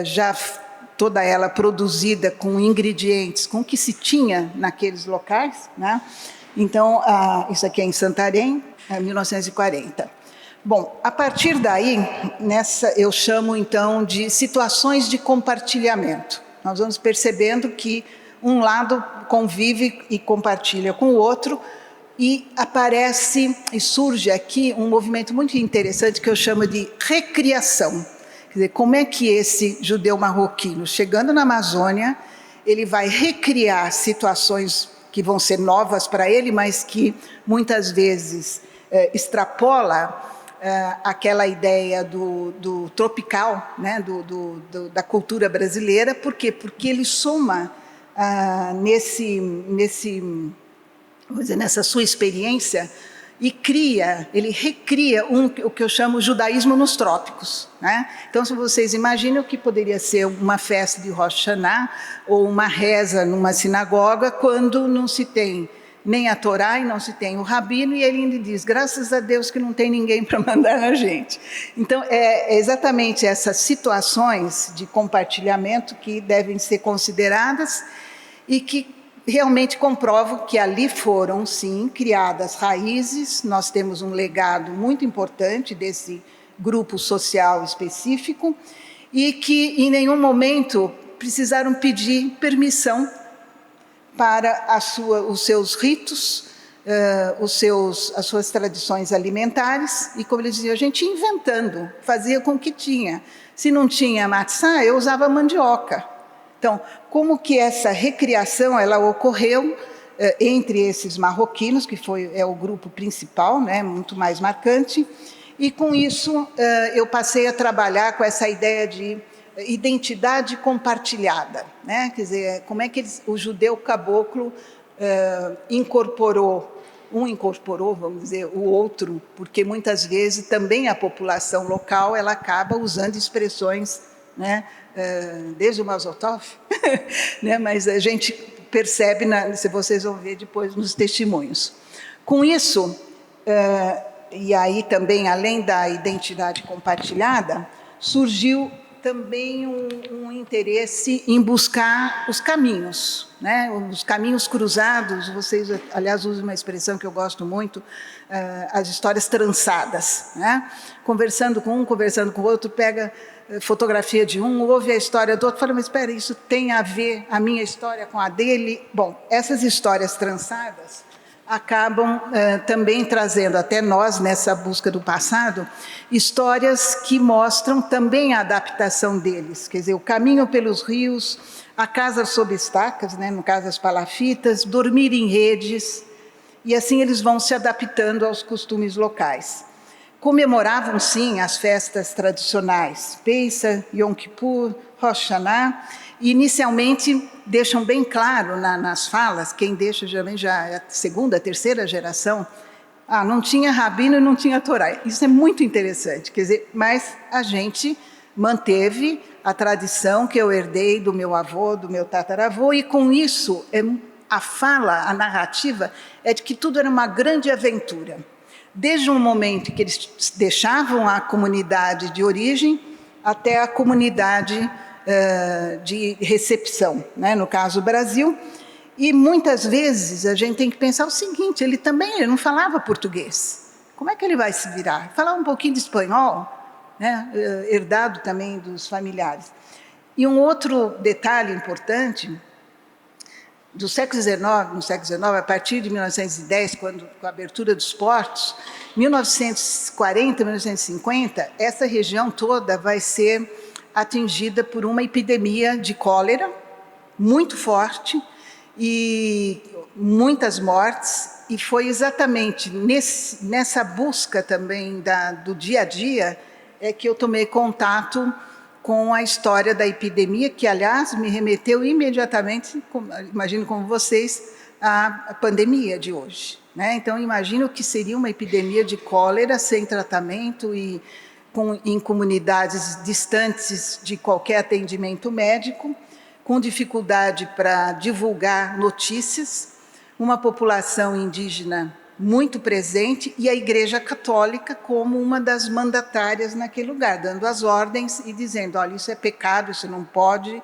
já toda ela produzida com ingredientes, com o que se tinha naqueles locais, né? Então, isso aqui é em Santarém, 1940. Bom, a partir daí, eu chamo então de situações de compartilhamento. Nós vamos percebendo que um lado convive e compartilha com o outro, e aparece e surge aqui um movimento muito interessante que eu chamo de recriação. Quer dizer, como é que esse judeu marroquino, chegando na Amazônia, ele vai recriar situações que vão ser novas para ele, mas que muitas vezes extrapola aquela ideia do tropical, né, da cultura brasileira. Por quê? Porque ele soma nessa sua experiência e ele recria o que eu chamo de judaísmo nos trópicos, né? Então, se vocês imaginam o que poderia ser uma festa de Rosh Hashanah ou uma reza numa sinagoga, quando não se tem nem a Torá e não se tem o rabino, e ele ainda diz, graças a Deus que não tem ninguém para mandar na gente. Então, é exatamente essas situações de compartilhamento que devem ser consideradas e que realmente comprovam que ali foram, sim, criadas raízes. Nós temos um legado muito importante desse grupo social específico e que em nenhum momento precisaram pedir permissão para os seus ritos, as suas tradições alimentares, e como eles diziam, a gente ia inventando, fazia com o que tinha. Se não tinha matzá, eu usava mandioca. Então, como que essa recriação ela ocorreu entre esses marroquinos, que é o grupo principal, né, muito mais marcante, e com isso eu passei a trabalhar com essa ideia de identidade compartilhada, né? Quer dizer, como é que o judeu caboclo incorporou, vamos dizer, o outro, porque muitas vezes também a população local ela acaba usando expressões, né, desde o Mazel Tov, né, mas a gente percebe, se vocês vão ver depois nos testemunhos. Com isso, e aí também, além da identidade compartilhada, surgiu também um interesse em buscar os caminhos, né? Os caminhos cruzados. Vocês, aliás, usam uma expressão que eu gosto muito, as histórias trançadas, né? Conversando com um, conversando com o outro, pega fotografia de um, ouve a história do outro, fala, mas espera, isso tem a ver a minha história com a dele? Bom, essas histórias trançadas acabam também trazendo até nós, nessa busca do passado, histórias que mostram também a adaptação deles, quer dizer, o caminho pelos rios, a casa sob estacas, né, no caso as palafitas, dormir em redes, e assim eles vão se adaptando aos costumes locais. Comemoravam, sim, as festas tradicionais, Pesach, Yom Kippur, Rosh Hashanah, e inicialmente deixam bem claro nas falas, quem deixa geralmente já é a segunda, terceira geração, não tinha rabino e não tinha Torá. Isso é muito interessante, quer dizer, mas a gente manteve a tradição que eu herdei do meu avô, do meu tataravô, e com isso a fala, a narrativa, é de que tudo era uma grande aventura. Desde um momento que eles deixavam a comunidade de origem até a comunidade de recepção, né? No caso o Brasil, e muitas vezes a gente tem que pensar o seguinte, ele não falava português, como é que ele vai se virar? Falava um pouquinho de espanhol, né? Herdado também dos familiares. E um outro detalhe importante, no século XIX, a partir de 1910, com a abertura dos portos, 1940, 1950, essa região toda vai ser atingida por uma epidemia de cólera muito forte e muitas mortes, e foi exatamente nessa busca também do dia a dia que eu tomei contato com a história da epidemia, que, aliás, me remeteu imediatamente, imagino como vocês, à pandemia de hoje, né? Então, imagino que seria uma epidemia de cólera sem tratamento e em comunidades distantes de qualquer atendimento médico, com dificuldade para divulgar notícias, uma população indígena muito presente e a Igreja Católica como uma das mandatárias naquele lugar, dando as ordens e dizendo, olha, isso é pecado, isso não pode,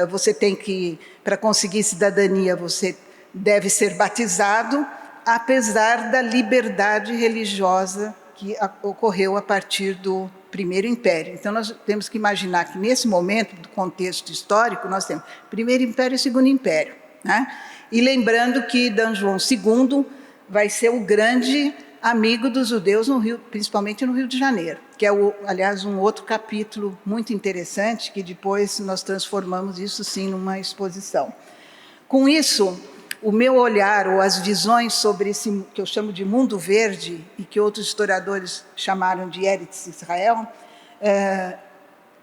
você tem que, para conseguir cidadania, você deve ser batizado, apesar da liberdade religiosa que ocorreu a partir do Primeiro Império. Então, nós temos que imaginar que, nesse momento do contexto histórico, nós temos Primeiro Império e Segundo Império, né? E lembrando que D. João II vai ser o grande amigo dos judeus no Rio, principalmente no Rio de Janeiro, que é, aliás, um outro capítulo muito interessante, que depois nós transformamos isso, sim, numa exposição. Com isso, o meu olhar, ou as visões sobre esse que eu chamo de mundo verde, e que outros historiadores chamaram de Eretz Israel,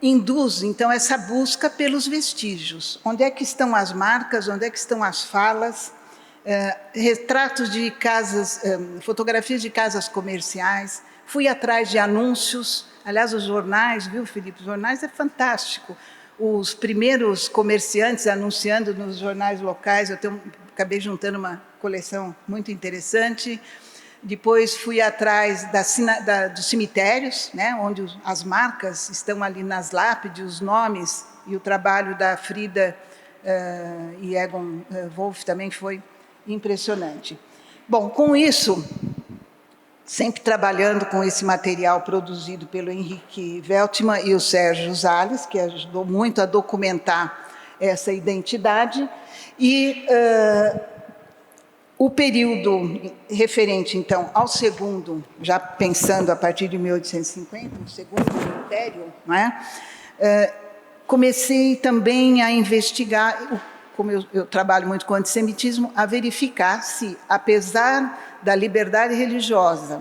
induz, então, essa busca pelos vestígios. Onde é que estão as marcas, onde é que estão as falas, retratos de casas, fotografias de casas comerciais, fui atrás de anúncios, aliás, os jornais, viu, Felipe? Os jornais é fantástico. Os primeiros comerciantes anunciando nos jornais locais, acabei juntando uma coleção muito interessante. Depois fui atrás dos cemitérios, né, onde as marcas estão ali nas lápides, os nomes, e o trabalho da Frida e Egon Wolff também foi impressionante. Bom, com isso, sempre trabalhando com esse material produzido pelo Henrique Veltman e o Sérgio Zales, que ajudou muito a documentar essa identidade, e o período referente, então, ao segundo, já pensando a partir de 1850, o segundo império, não é? Comecei também a investigar, como eu trabalho muito com antissemitismo, a verificar se, apesar da liberdade religiosa,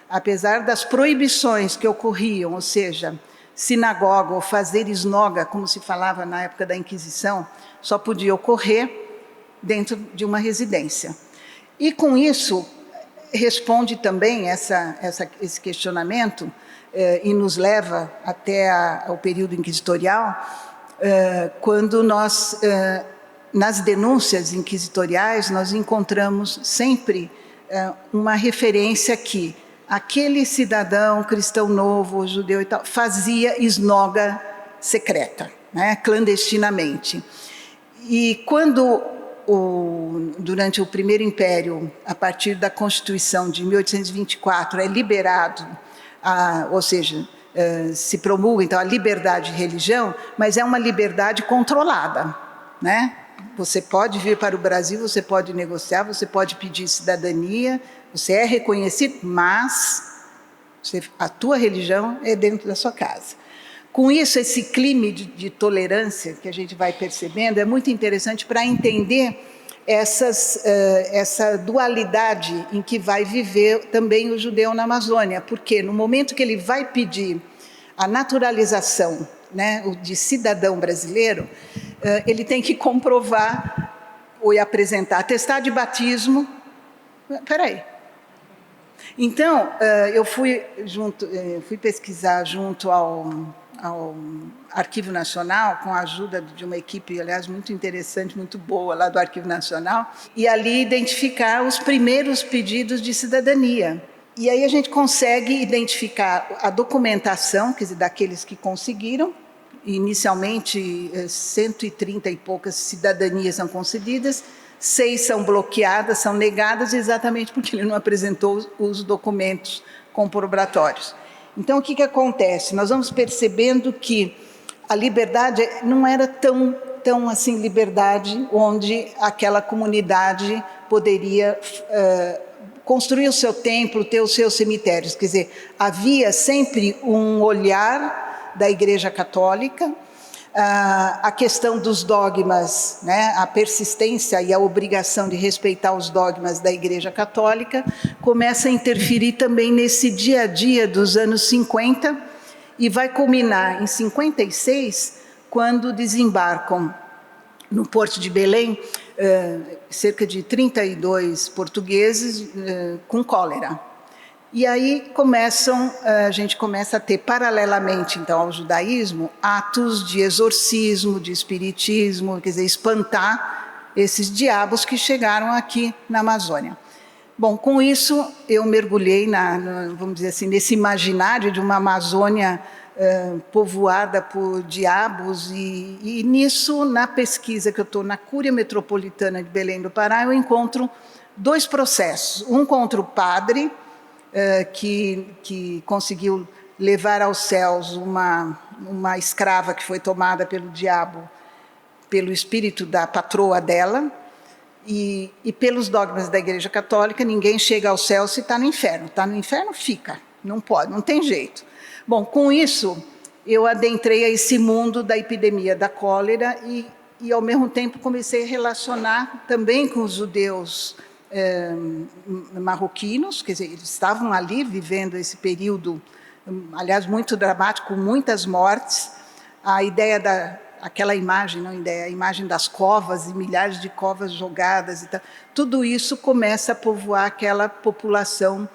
apesar das proibições que ocorriam, ou seja, sinagoga ou fazer esnoga, como se falava na época da Inquisição, só podia ocorrer dentro de uma residência. E, com isso, responde também esse questionamento e nos leva até o período inquisitorial, quando nós, nas denúncias inquisitoriais, nós encontramos sempre uma referência que aquele cidadão cristão novo, judeu e tal, fazia esnoga secreta, né, clandestinamente. E quando, durante o Primeiro Império, a partir da Constituição de 1824, é liberado, ou seja, se promulga, então, a liberdade de religião, mas é uma liberdade controlada, né? Você pode vir para o Brasil, você pode negociar, você pode pedir cidadania, você é reconhecido, mas a tua religião é dentro da sua casa. Com isso, esse clima de tolerância que a gente vai percebendo é muito interessante para entender essa dualidade em que vai viver também o judeu na Amazônia, porque no momento que ele vai pedir a naturalização, né, de cidadão brasileiro, ele tem que comprovar ou apresentar atestado de batismo. Espera aí. Então, eu fui pesquisar junto ao Arquivo Nacional, com a ajuda de uma equipe, aliás, muito interessante, muito boa, lá do Arquivo Nacional, e ali identificar os primeiros pedidos de cidadania. E aí a gente consegue identificar a documentação, quer dizer, daqueles que conseguiram. Inicialmente, 130 e poucas cidadanias são concedidas, 6 são bloqueadas, são negadas, exatamente porque ele não apresentou os documentos comprobatórios. Então, o que acontece? Nós vamos percebendo que a liberdade não era tão assim liberdade onde aquela comunidade poderia construir o seu templo, ter os seus cemitérios. Quer dizer, havia sempre um olhar da Igreja Católica, a questão dos dogmas, né, a persistência e a obrigação de respeitar os dogmas da Igreja Católica começa a interferir também nesse dia a dia dos anos 50 e vai culminar em 56, quando desembarcam no Porto de Belém cerca de 32 portugueses com cólera. E aí a gente começa a ter, paralelamente então ao judaísmo, atos de exorcismo, de espiritismo, quer dizer, espantar esses diabos que chegaram aqui na Amazônia. Bom, com isso eu mergulhei, vamos dizer assim, nesse imaginário de uma Amazônia povoada por diabos, e nisso, na pesquisa que eu estou na Cúria Metropolitana de Belém do Pará, eu encontro 2 processos. Um contra o padre, que conseguiu levar aos céus uma escrava que foi tomada pelo diabo, pelo espírito da patroa dela, e pelos dogmas da Igreja Católica, ninguém chega ao céu se está no inferno. Está no inferno, fica. Não pode, não tem jeito. Bom, com isso, eu adentrei a esse mundo da epidemia da cólera e ao mesmo tempo, comecei a relacionar também com os judeus marroquinos, quer dizer, eles estavam ali vivendo esse período, aliás, muito dramático, com muitas mortes. A ideia aquela imagem, a imagem das covas e milhares de covas jogadas e tal, tudo isso começa a povoar aquela população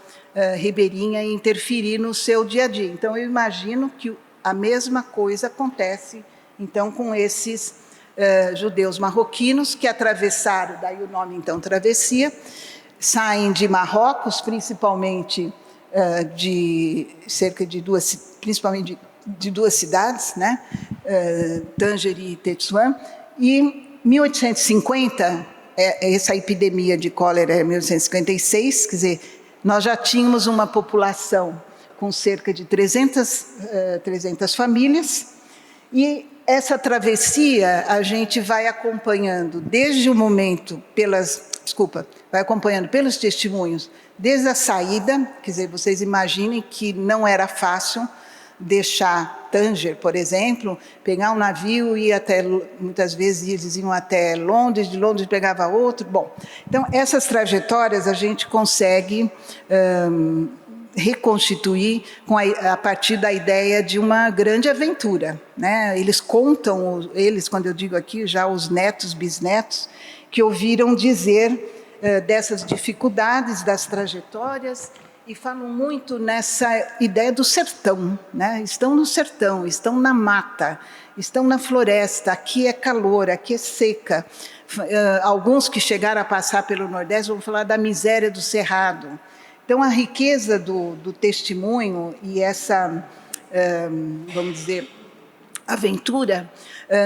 ribeirinha e interferir no seu dia a dia. Então, eu imagino que a mesma coisa acontece então com esses judeus marroquinos que atravessaram, daí o nome então travessia, saem de Marrocos, principalmente cerca de principalmente de 2 cidades, né? Tanger e Tetouan, e em 1850, essa epidemia de cólera é 1856, quer dizer, nós já tínhamos uma população com cerca de 300 famílias, e essa travessia a gente vai acompanhando desde o momento, vai acompanhando pelos testemunhos, desde a saída, quer dizer, vocês imaginem que não era fácil deixar Tanger, por exemplo, pegar um navio e ir até, muitas vezes eles iam até Londres, de Londres pegava outro. Bom, então essas trajetórias a gente consegue reconstituir a partir da ideia de uma grande aventura, né? Eles contam, quando eu digo aqui, já os netos, bisnetos, que ouviram dizer dessas dificuldades, das trajetórias, e falam muito nessa ideia do sertão, né? Estão no sertão, estão na mata, estão na floresta, aqui é calor, aqui é seca. Alguns que chegaram a passar pelo Nordeste vão falar da miséria do cerrado. Então, a riqueza do testemunho e essa, vamos dizer, aventura,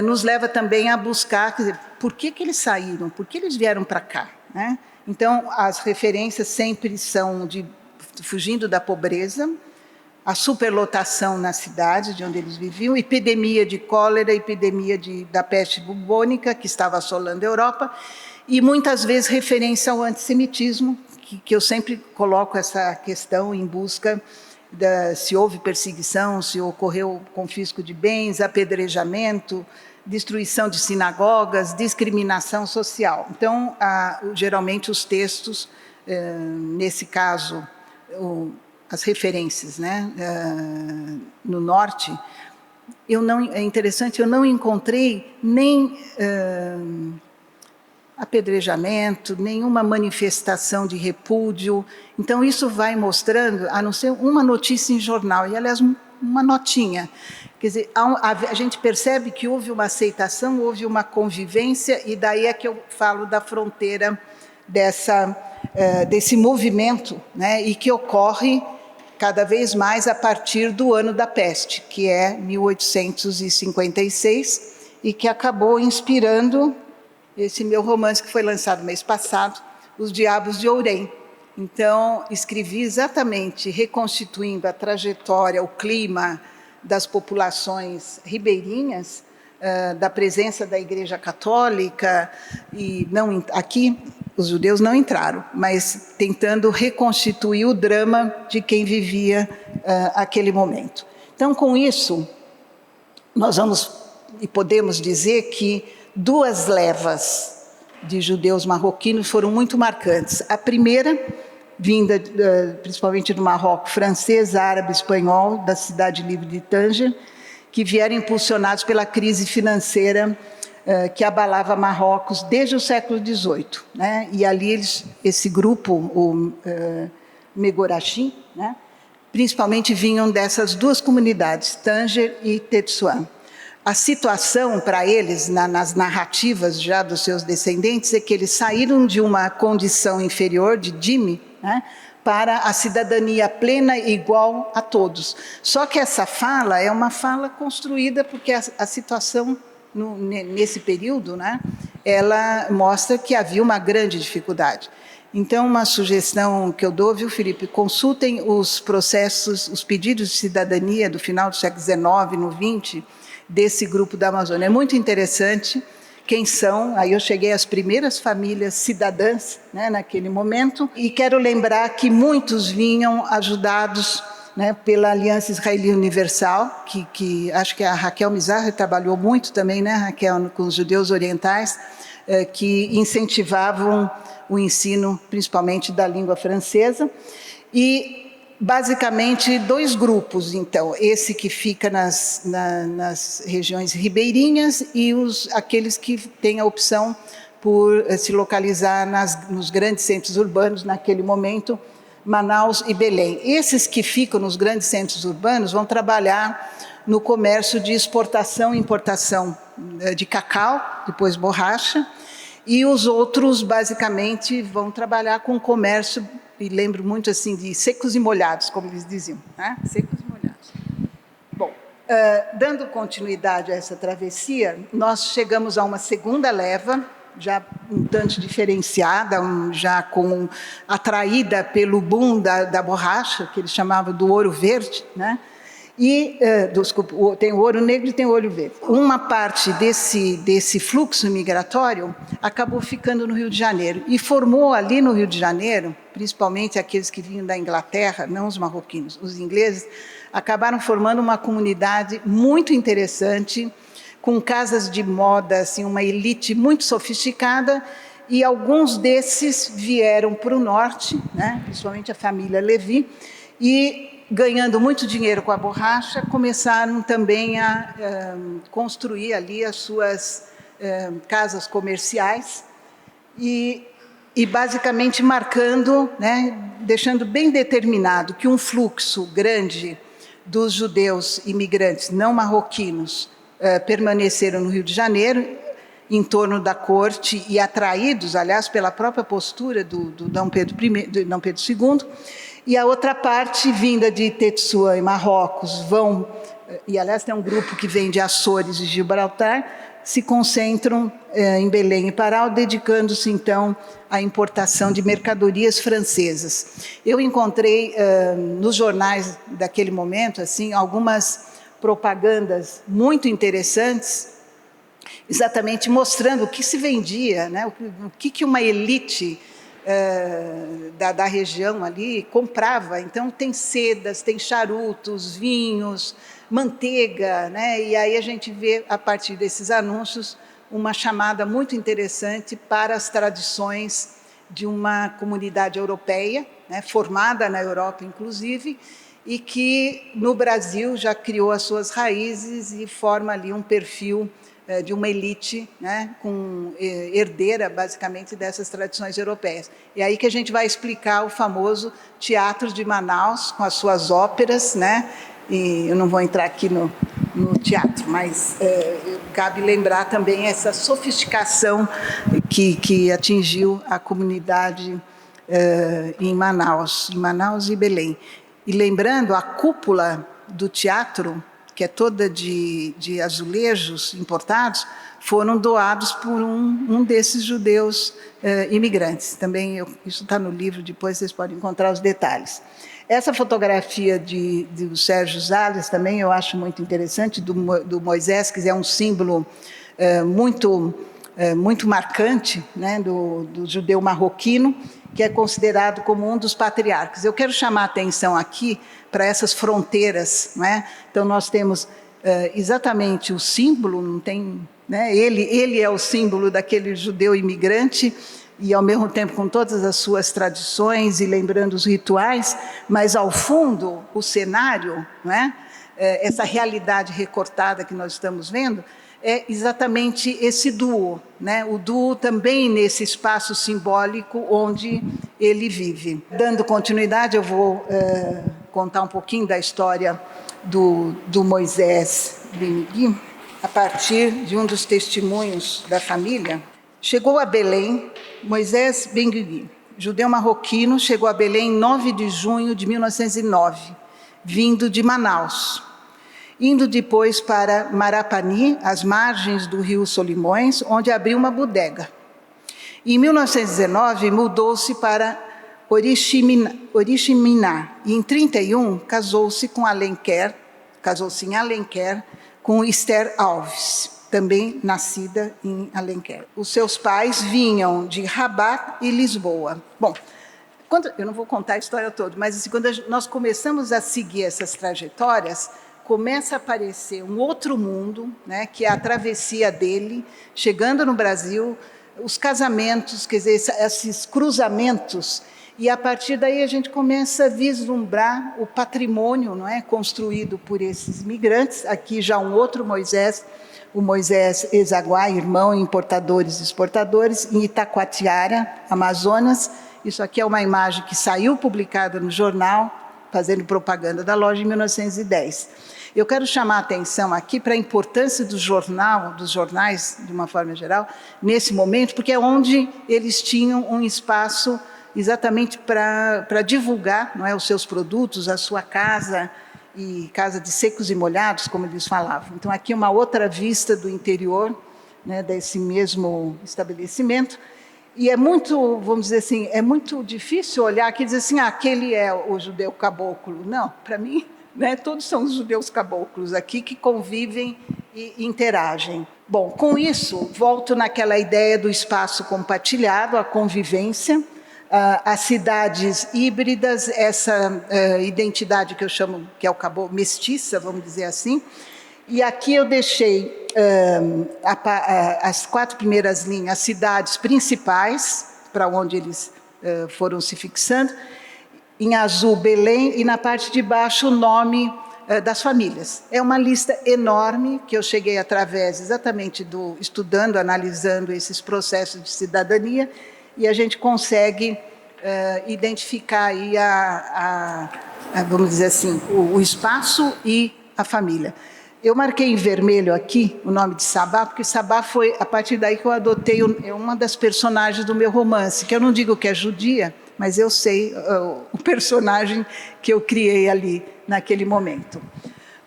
nos leva também a buscar, quer dizer, por que eles saíram, por que eles vieram para cá, né? Então, as referências sempre são fugindo da pobreza, a superlotação na cidade de onde eles viviam, epidemia de cólera, epidemia da peste bubônica, que estava assolando a Europa, e muitas vezes referência ao antissemitismo, que eu sempre coloco essa questão em busca se houve perseguição, se ocorreu confisco de bens, apedrejamento, destruição de sinagogas, discriminação social. Então, geralmente os textos, nesse caso, as referências, né, no norte, é interessante, eu não encontrei nem apedrejamento, nenhuma manifestação de repúdio. Então, isso vai mostrando, a não ser uma notícia em jornal, e, aliás, uma notinha. Quer dizer, a gente percebe que houve uma aceitação, houve uma convivência, e daí é que eu falo da fronteira desse movimento, né, e que ocorre cada vez mais a partir do ano da peste, que é 1856, e que acabou inspirando esse meu romance que foi lançado mês passado, Os Diabos de Ourém. Então, escrevi exatamente reconstituindo a trajetória, o clima das populações ribeirinhas, da presença da Igreja Católica, e aqui os judeus não entraram, mas tentando reconstituir o drama de quem vivia aquele momento. Então, com isso, nós podemos dizer que 2 levas de judeus marroquinos foram muito marcantes. A primeira, vinda principalmente do Marrocos, francês, árabe, espanhol, da cidade livre de Tanger, que vieram impulsionados pela crise financeira que abalava Marrocos desde o século XVIII, né? E ali esse grupo, Megoraxim, né? Principalmente vinham dessas duas comunidades, Tanger e Tetsuan. A situação para eles, nas narrativas já dos seus descendentes, é que eles saíram de uma condição inferior, de dhimmi, né, para a cidadania plena e igual a todos. Só que essa fala é uma fala construída porque a situação nesse período, né, ela mostra que havia uma grande dificuldade. Então, uma sugestão que eu dou, viu, Felipe? Consultem os processos, os pedidos de cidadania do final do século XIX, no XX, desse grupo da Amazônia. É muito interessante quem são. Aí eu cheguei às primeiras famílias cidadãs, né, naquele momento, e quero lembrar que muitos vinham ajudados, né, pela Aliança Israelita Universal, que acho que a Raquel Mizrahi trabalhou muito também, né, Raquel, com os judeus orientais, que incentivavam o ensino, principalmente da língua francesa, e basicamente dois grupos, então, esse que fica nas regiões ribeirinhas e aqueles que têm a opção por se localizar nos grandes centros urbanos, naquele momento, Manaus e Belém. Esses que ficam nos grandes centros urbanos vão trabalhar no comércio de exportação e importação de cacau, depois borracha, e os outros, basicamente, vão trabalhar com comércio, e lembro muito assim de secos e molhados, como eles diziam, né? Secos e molhados. Bom, dando continuidade a essa travessia, nós chegamos a uma segunda leva, já um tanto diferenciada, já atraída pelo boom da borracha, que eles chamavam do ouro verde, né? E, desculpa, tem o ouro negro e tem o ouro verde. Uma parte desse fluxo migratório acabou ficando no Rio de Janeiro e formou ali no Rio de Janeiro, principalmente aqueles que vinham da Inglaterra, não os marroquinos, os ingleses, acabaram formando uma comunidade muito interessante, com casas de moda, assim, uma elite muito sofisticada, e alguns desses vieram para o norte, né, principalmente a família Levi, e ganhando muito dinheiro com a borracha, começaram também a construir ali as suas casas comerciais e basicamente marcando, né, deixando bem determinado que um fluxo grande dos judeus imigrantes não marroquinos permaneceram no Rio de Janeiro, em torno da corte e atraídos, aliás, pela própria postura do Dom Pedro II, e a outra parte, vinda de Tetsuan e Marrocos, e aliás tem um grupo que vem de Açores e Gibraltar, se concentram em Belém e Pará, dedicando-se então à importação de mercadorias francesas. Eu encontrei nos jornais daquele momento assim algumas propagandas muito interessantes, exatamente mostrando o que se vendia, né, o que uma elite da região ali comprava. Então tem sedas, tem charutos, vinhos, manteiga, né? E aí a gente vê a partir desses anúncios uma chamada muito interessante para as tradições de uma comunidade europeia, né, formada na Europa inclusive, e que no Brasil já criou as suas raízes e forma ali um perfil de uma elite, né, herdeira, basicamente, dessas tradições europeias. É aí que a gente vai explicar o famoso Teatro de Manaus, com as suas óperas, né, e eu não vou entrar aqui no teatro, mas cabe lembrar também essa sofisticação que atingiu a comunidade em Manaus e Belém. E lembrando, a cúpula do teatro, que é toda de azulejos importados, foram doados por um desses judeus imigrantes. Também isso está no livro, depois vocês podem encontrar os detalhes. Essa fotografia do Sérgio Zales também eu acho muito interessante, do Moisés, que é um símbolo muito marcante, né, do judeu marroquino, que é considerado como um dos patriarcas. Eu quero chamar a atenção aqui para essas fronteiras, né? Então nós temos exatamente o símbolo, não tem, né? Ele é o símbolo daquele judeu imigrante e ao mesmo tempo com todas as suas tradições e lembrando os rituais, mas ao fundo o cenário, né? Essa realidade recortada que nós estamos vendo é exatamente esse duo, né? O duo também nesse espaço simbólico onde ele vive. Dando continuidade, eu vou contar um pouquinho da história do Moisés Benguigui, a partir de um dos testemunhos da família. Chegou a Belém, Moisés Benguigui, judeu marroquino, chegou a Belém em 9 de junho de 1909, vindo de Manaus, indo depois para Marapani, às margens do rio Solimões, onde abriu uma bodega. Em 1919, mudou-se para Oriximiná, e em 1931 casou-se em Alenquer, com Esther Alves, também nascida em Alenquer. Os seus pais vinham de Rabat e Lisboa. Bom, eu não vou contar a história toda, mas assim, quando nós começamos a seguir essas trajetórias, começa a aparecer um outro mundo, né, que é a travessia dele, chegando no Brasil, os casamentos, quer dizer, esses cruzamentos, e a partir daí a gente começa a vislumbrar o patrimônio, não é, construído por esses imigrantes. Aqui já um outro Moisés, o Moisés Ezaguá, irmão em importadores e exportadores, em Itacoatiara, Amazonas. Isso aqui é uma imagem que saiu publicada no jornal, fazendo propaganda da loja em 1910. Eu quero chamar a atenção aqui para a importância do jornal, dos jornais, de uma forma geral, nesse momento, porque é onde eles tinham um espaço exatamente para divulgar, não é, os seus produtos, a sua casa, e casa de secos e molhados, como eles falavam. Então, aqui uma outra vista do interior, né, desse mesmo estabelecimento. E é muito, vamos dizer assim, é muito difícil olhar aqui e dizer assim, aquele é o judeu caboclo. Não, para mim, né, todos são os judeus caboclos aqui que convivem e interagem. Bom, com isso, volto naquela ideia do espaço compartilhado, a convivência, as cidades híbridas, essa identidade que eu chamo, que é o caboclo, mestiça, vamos dizer assim. E aqui eu deixei as 4 primeiras linhas, as cidades principais, para onde eles foram se fixando. Em azul, Belém, e na parte de baixo, o nome das famílias. É uma lista enorme que eu cheguei através exatamente estudando, analisando esses processos de cidadania, e a gente consegue identificar aí vamos dizer assim, o espaço e a família. Eu marquei em vermelho aqui o nome de Sabá, porque Sabá foi a partir daí que eu adotei uma das personagens do meu romance, que eu não digo que é judia, mas eu sei o personagem que eu criei ali naquele momento.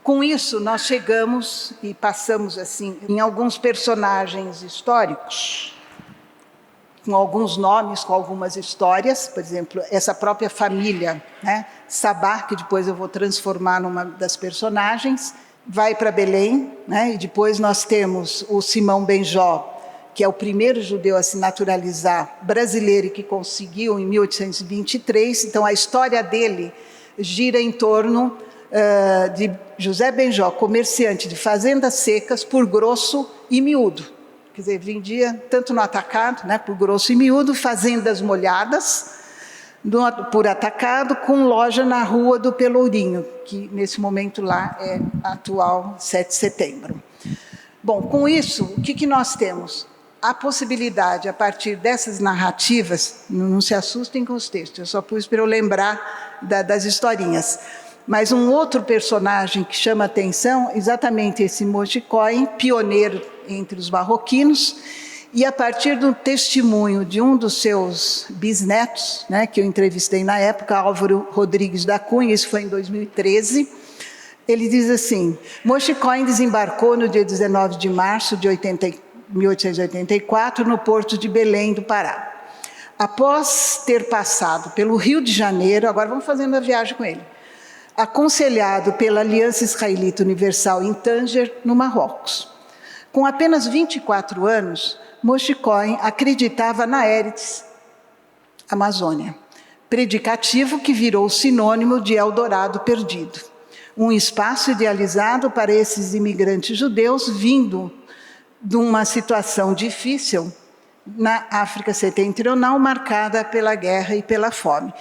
Com isso, nós chegamos e passamos assim em alguns personagens históricos, com alguns nomes, com algumas histórias, por exemplo, essa própria família, né, Sabá, que depois eu vou transformar numa das personagens, vai para Belém, né, e depois nós temos o Simão Benjó, que é o primeiro judeu a se naturalizar brasileiro e que conseguiu em 1823. Então, a história dele gira em torno de José Benjó, comerciante de fazendas secas por grosso e miúdo. Quer dizer, vendia tanto no atacado, né, por grosso e miúdo, fazendas molhadas, por atacado, com loja na Rua do Pelourinho, que nesse momento lá é a atual 7 de setembro. Bom, com isso, o que nós temos? A possibilidade, a partir dessas narrativas, não se assustem com os textos, eu só pus para eu lembrar das historinhas, mas um outro personagem que chama atenção, exatamente esse Moshe Cohen, pioneiro entre os marroquinos, e a partir do testemunho de um dos seus bisnetos, né, que eu entrevistei na época, Álvaro Rodrigues da Cunha, isso foi em 2013, ele diz assim: Moshe Cohen desembarcou no dia 19 de março de 1884 no porto de Belém do Pará. Após ter passado pelo Rio de Janeiro, agora vamos fazendo a viagem com ele, aconselhado pela Aliança Israelita Universal em Tanger, no Marrocos. Com apenas 24 anos, Moshe Cohen acreditava na Eretz, Amazônia, predicativo que virou sinônimo de Eldorado perdido, um espaço idealizado para esses imigrantes judeus vindo de uma situação difícil na África Setentrional, marcada pela guerra e pela fome.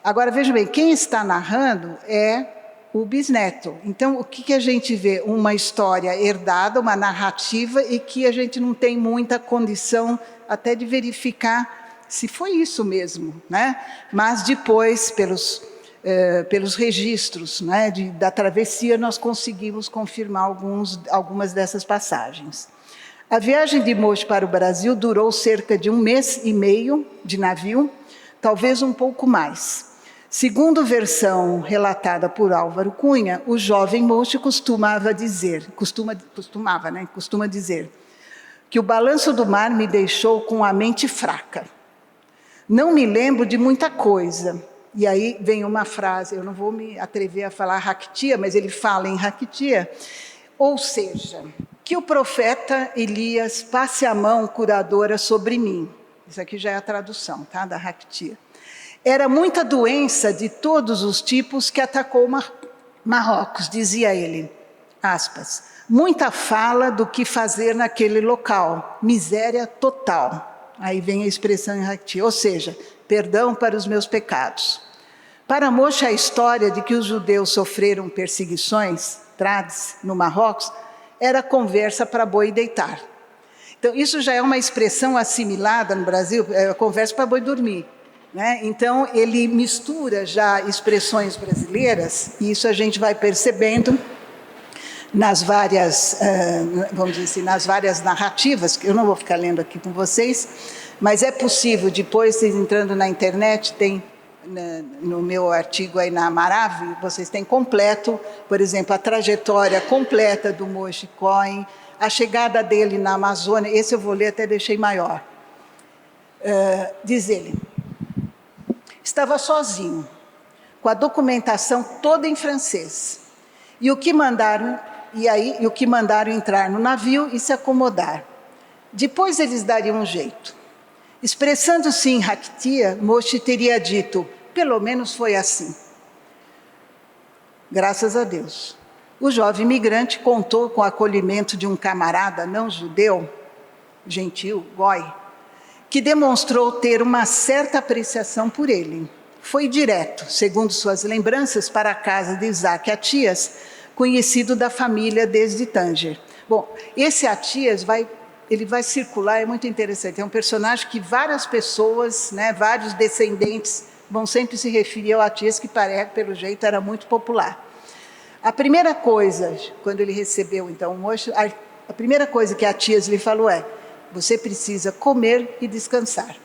Agora, veja bem, quem está narrando é o bisneto. Então, o que a gente vê? Uma história herdada, uma narrativa, e que a gente não tem muita condição até de verificar se foi isso mesmo, né? Mas depois, pelos registros, né, da travessia, nós conseguimos confirmar algumas dessas passagens. A viagem de Moche para o Brasil durou cerca de 1 mês e meio de navio, talvez um pouco mais. Segundo versão relatada por Álvaro Cunha, o jovem Moche costuma dizer que o balanço do mar me deixou com a mente fraca. Não me lembro de muita coisa. E aí vem uma frase, eu não vou me atrever a falar Ractia, mas ele fala em Ractia, ou seja, que o profeta Elias passe a mão curadora sobre mim. Isso aqui já é a tradução, tá, da Ractia. Era muita doença de todos os tipos que atacou Marrocos, dizia ele, aspas, muita fala do que fazer naquele local, miséria total. Aí vem a expressão em Ractia, ou seja, perdão para os meus pecados. Para Moche, a história de que os judeus sofreram perseguições, trades, no Marrocos, era conversa para boi deitar. Então, isso já é uma expressão assimilada no Brasil, conversa para boi dormir. Né? Então, ele mistura já expressões brasileiras, e isso a gente vai percebendo nas várias, vamos dizer assim, nas várias narrativas, que eu não vou ficar lendo aqui com vocês, mas é possível, depois, vocês entrando na internet, tem no meu artigo aí na Marave, vocês têm completo, por exemplo, a trajetória completa do Moche Cohen, a chegada dele na Amazônia, esse eu vou ler, até deixei maior. Diz ele, estava sozinho, com a documentação toda em francês, e o que mandaram entrar no navio e se acomodar. Depois eles dariam um jeito. Expressando-se em Ractia, Moche teria dito, pelo menos foi assim. Graças a Deus. O jovem imigrante contou com o acolhimento de um camarada não judeu, gentil, goi, que demonstrou ter uma certa apreciação por ele. Foi direto, segundo suas lembranças, para a casa de Isaac Atias, conhecido da família desde Tanger. Bom, esse Atias ele vai circular, é muito interessante. É um personagem que várias pessoas, né, vários descendentes, vão sempre se referir ao Atias, que pelo jeito era muito popular. A primeira coisa, quando ele recebeu então o Moche, a primeira coisa que Atias lhe falou é: você precisa comer e descansar.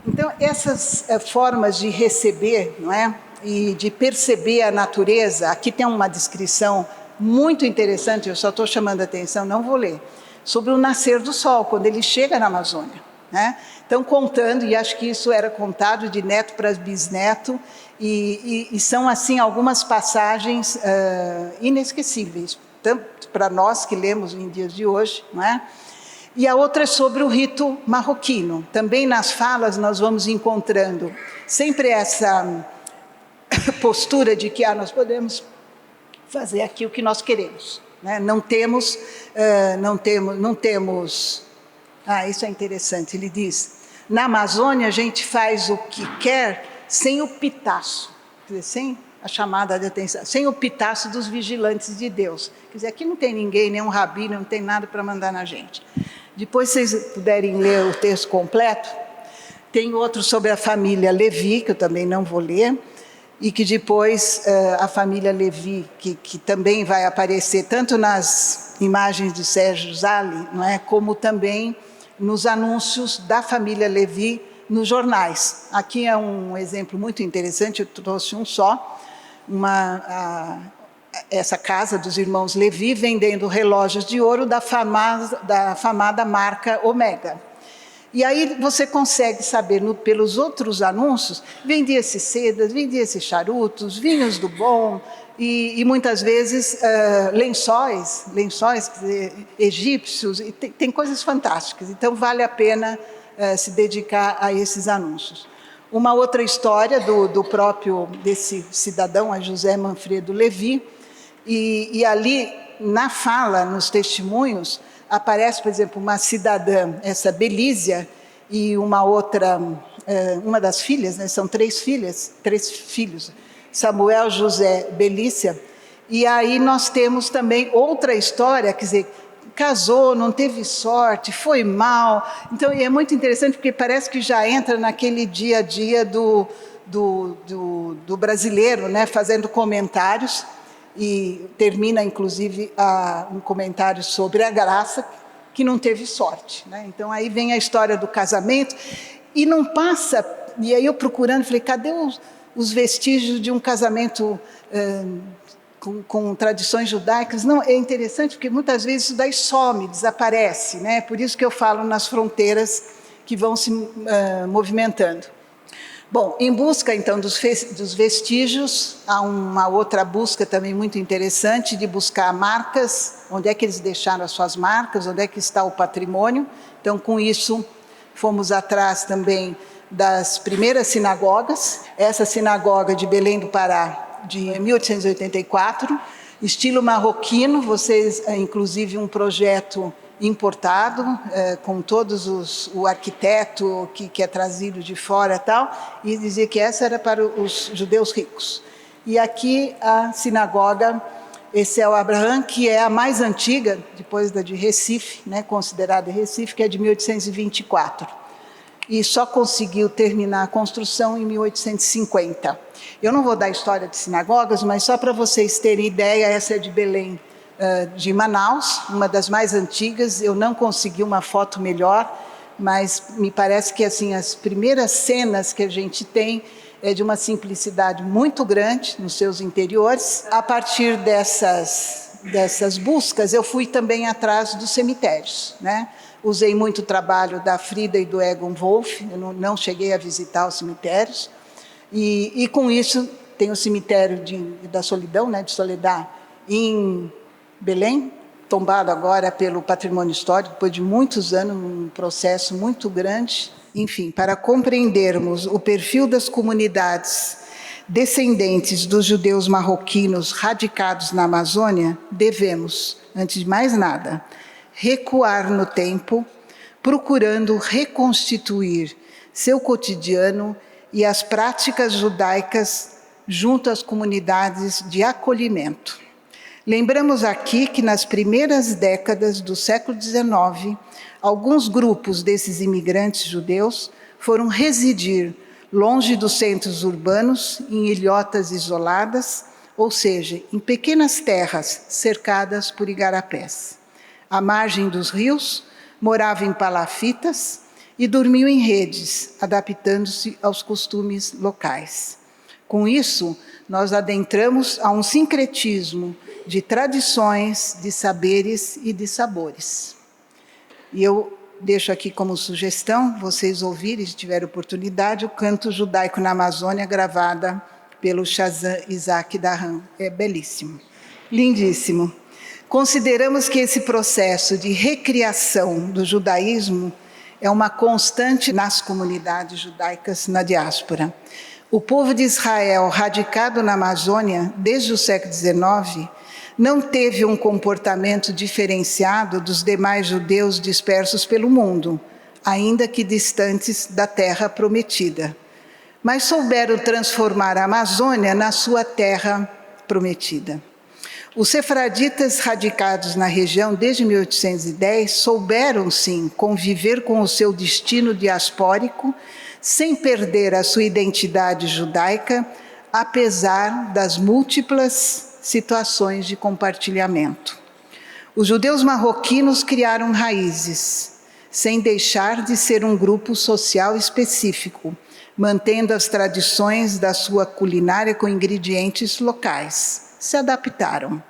Então, essas formas de receber, não é? E de perceber a natureza, aqui tem uma descrição muito interessante, eu só estou chamando a atenção, não vou ler, sobre o nascer do sol, quando ele chega na Amazônia. Né? Então, contando, e acho que isso era contado de neto para bisneto, e são, assim, algumas passagens inesquecíveis, tanto para nós que lemos em dias de hoje, não é? E a outra é sobre o rito marroquino. Também nas falas nós vamos encontrando sempre essa postura de que nós podemos fazer aqui o que nós queremos. Né? Não temos... isso é interessante, ele diz, na Amazônia a gente faz o que quer sem o pitaço, quer dizer, sem a chamada de atenção, sem o pitaço dos vigilantes de Deus. Quer dizer, aqui não tem ninguém, nem um rabino, não tem nada para mandar na gente. Depois, se vocês puderem ler o texto completo, tem outro sobre a família Levi, que eu também não vou ler, e que depois a família Levi, que também vai aparecer tanto nas imagens de Sérgio Zali, não é, como também nos anúncios da família Levi nos jornais. Aqui é um exemplo muito interessante, eu trouxe um só, essa casa dos irmãos Levi vendendo relógios de ouro da famada marca Omega. E aí você consegue saber, pelos outros anúncios, vendia-se sedas, vendia-se charutos, vinhos do bom, e muitas vezes lençóis egípcios, e tem coisas fantásticas. Então, vale a pena se dedicar a esses anúncios. Uma outra história desse cidadão, a José Manfredo Levi, e ali, na fala, nos testemunhos, aparece, por exemplo, uma cidadã, essa Belísia, e uma outra, uma das filhas, né, são três filhos, Samuel, José, Belícia, E aí nós temos também outra história, quer dizer, casou, não teve sorte, foi mal. Então, e é muito interessante porque parece que já entra naquele dia a dia do brasileiro, né, fazendo comentários, e termina, inclusive, um comentário sobre a Graça, que não teve sorte, né? Então, aí vem a história do casamento, e não passa... E aí eu procurando, falei, cadê os vestígios de um casamento... Com tradições judaicas? Não, é interessante porque muitas vezes isso daí some, desaparece, né? Por isso que eu falo nas fronteiras que vão se movimentando. Bom, em busca então dos vestígios, há uma outra busca também muito interessante de buscar marcas, onde é que eles deixaram as suas marcas, onde é que está o patrimônio. Então, com isso, fomos atrás também das primeiras sinagogas. Essa sinagoga de Belém do Pará, de 1884, estilo marroquino, vocês, inclusive um projeto importado, com todos o arquiteto que é trazido de fora e tal, e dizia que essa era para os judeus ricos. E aqui a sinagoga, esse é o Abraham, que é a mais antiga, depois da de Recife, né, considerada Recife, que é de 1824. E só conseguiu terminar a construção em 1850. Eu não vou dar história de sinagogas, mas só para vocês terem ideia, essa é de Belém, de Manaus, uma das mais antigas. Eu não consegui uma foto melhor, mas me parece que assim, as primeiras cenas que a gente tem é de uma simplicidade muito grande nos seus interiores. A partir dessas buscas, eu fui também atrás dos cemitérios, né? Usei muito o trabalho da Frida e do Egon Wolff, eu não cheguei a visitar os cemitérios, e com isso tem o cemitério da Solidão, né, de Soledad, em Belém, tombado agora pelo patrimônio histórico, depois de muitos anos, um processo muito grande. Enfim, para compreendermos o perfil das comunidades descendentes dos judeus marroquinos radicados na Amazônia, devemos, antes de mais nada, recuar no tempo, procurando reconstituir seu cotidiano e as práticas judaicas junto às comunidades de acolhimento. Lembramos aqui que nas primeiras décadas do século XIX, alguns grupos desses imigrantes judeus foram residir longe dos centros urbanos, em ilhotas isoladas, ou seja, em pequenas terras cercadas por igarapés. À margem dos rios, moravam em palafitas e dormiam em redes, adaptando-se aos costumes locais. Com isso, nós adentramos a um sincretismo de tradições, de saberes e de sabores. E eu deixo aqui como sugestão, vocês ouvirem, se tiver oportunidade, o Canto Judaico na Amazônia, gravada pelo Shazam Isaac Dahan. É belíssimo, lindíssimo. Consideramos que esse processo de recriação do judaísmo é uma constante nas comunidades judaicas na diáspora. O povo de Israel, radicado na Amazônia desde o século XIX, não teve um comportamento diferenciado dos demais judeus dispersos pelo mundo, ainda que distantes da terra prometida. Mas souberam transformar a Amazônia na sua terra prometida. Os sefraditas radicados na região desde 1810 souberam, sim, conviver com o seu destino diaspórico, sem perder a sua identidade judaica, apesar das múltiplas situações de compartilhamento. Os judeus marroquinos criaram raízes, sem deixar de ser um grupo social específico, mantendo as tradições da sua culinária com ingredientes locais. Se adaptaram.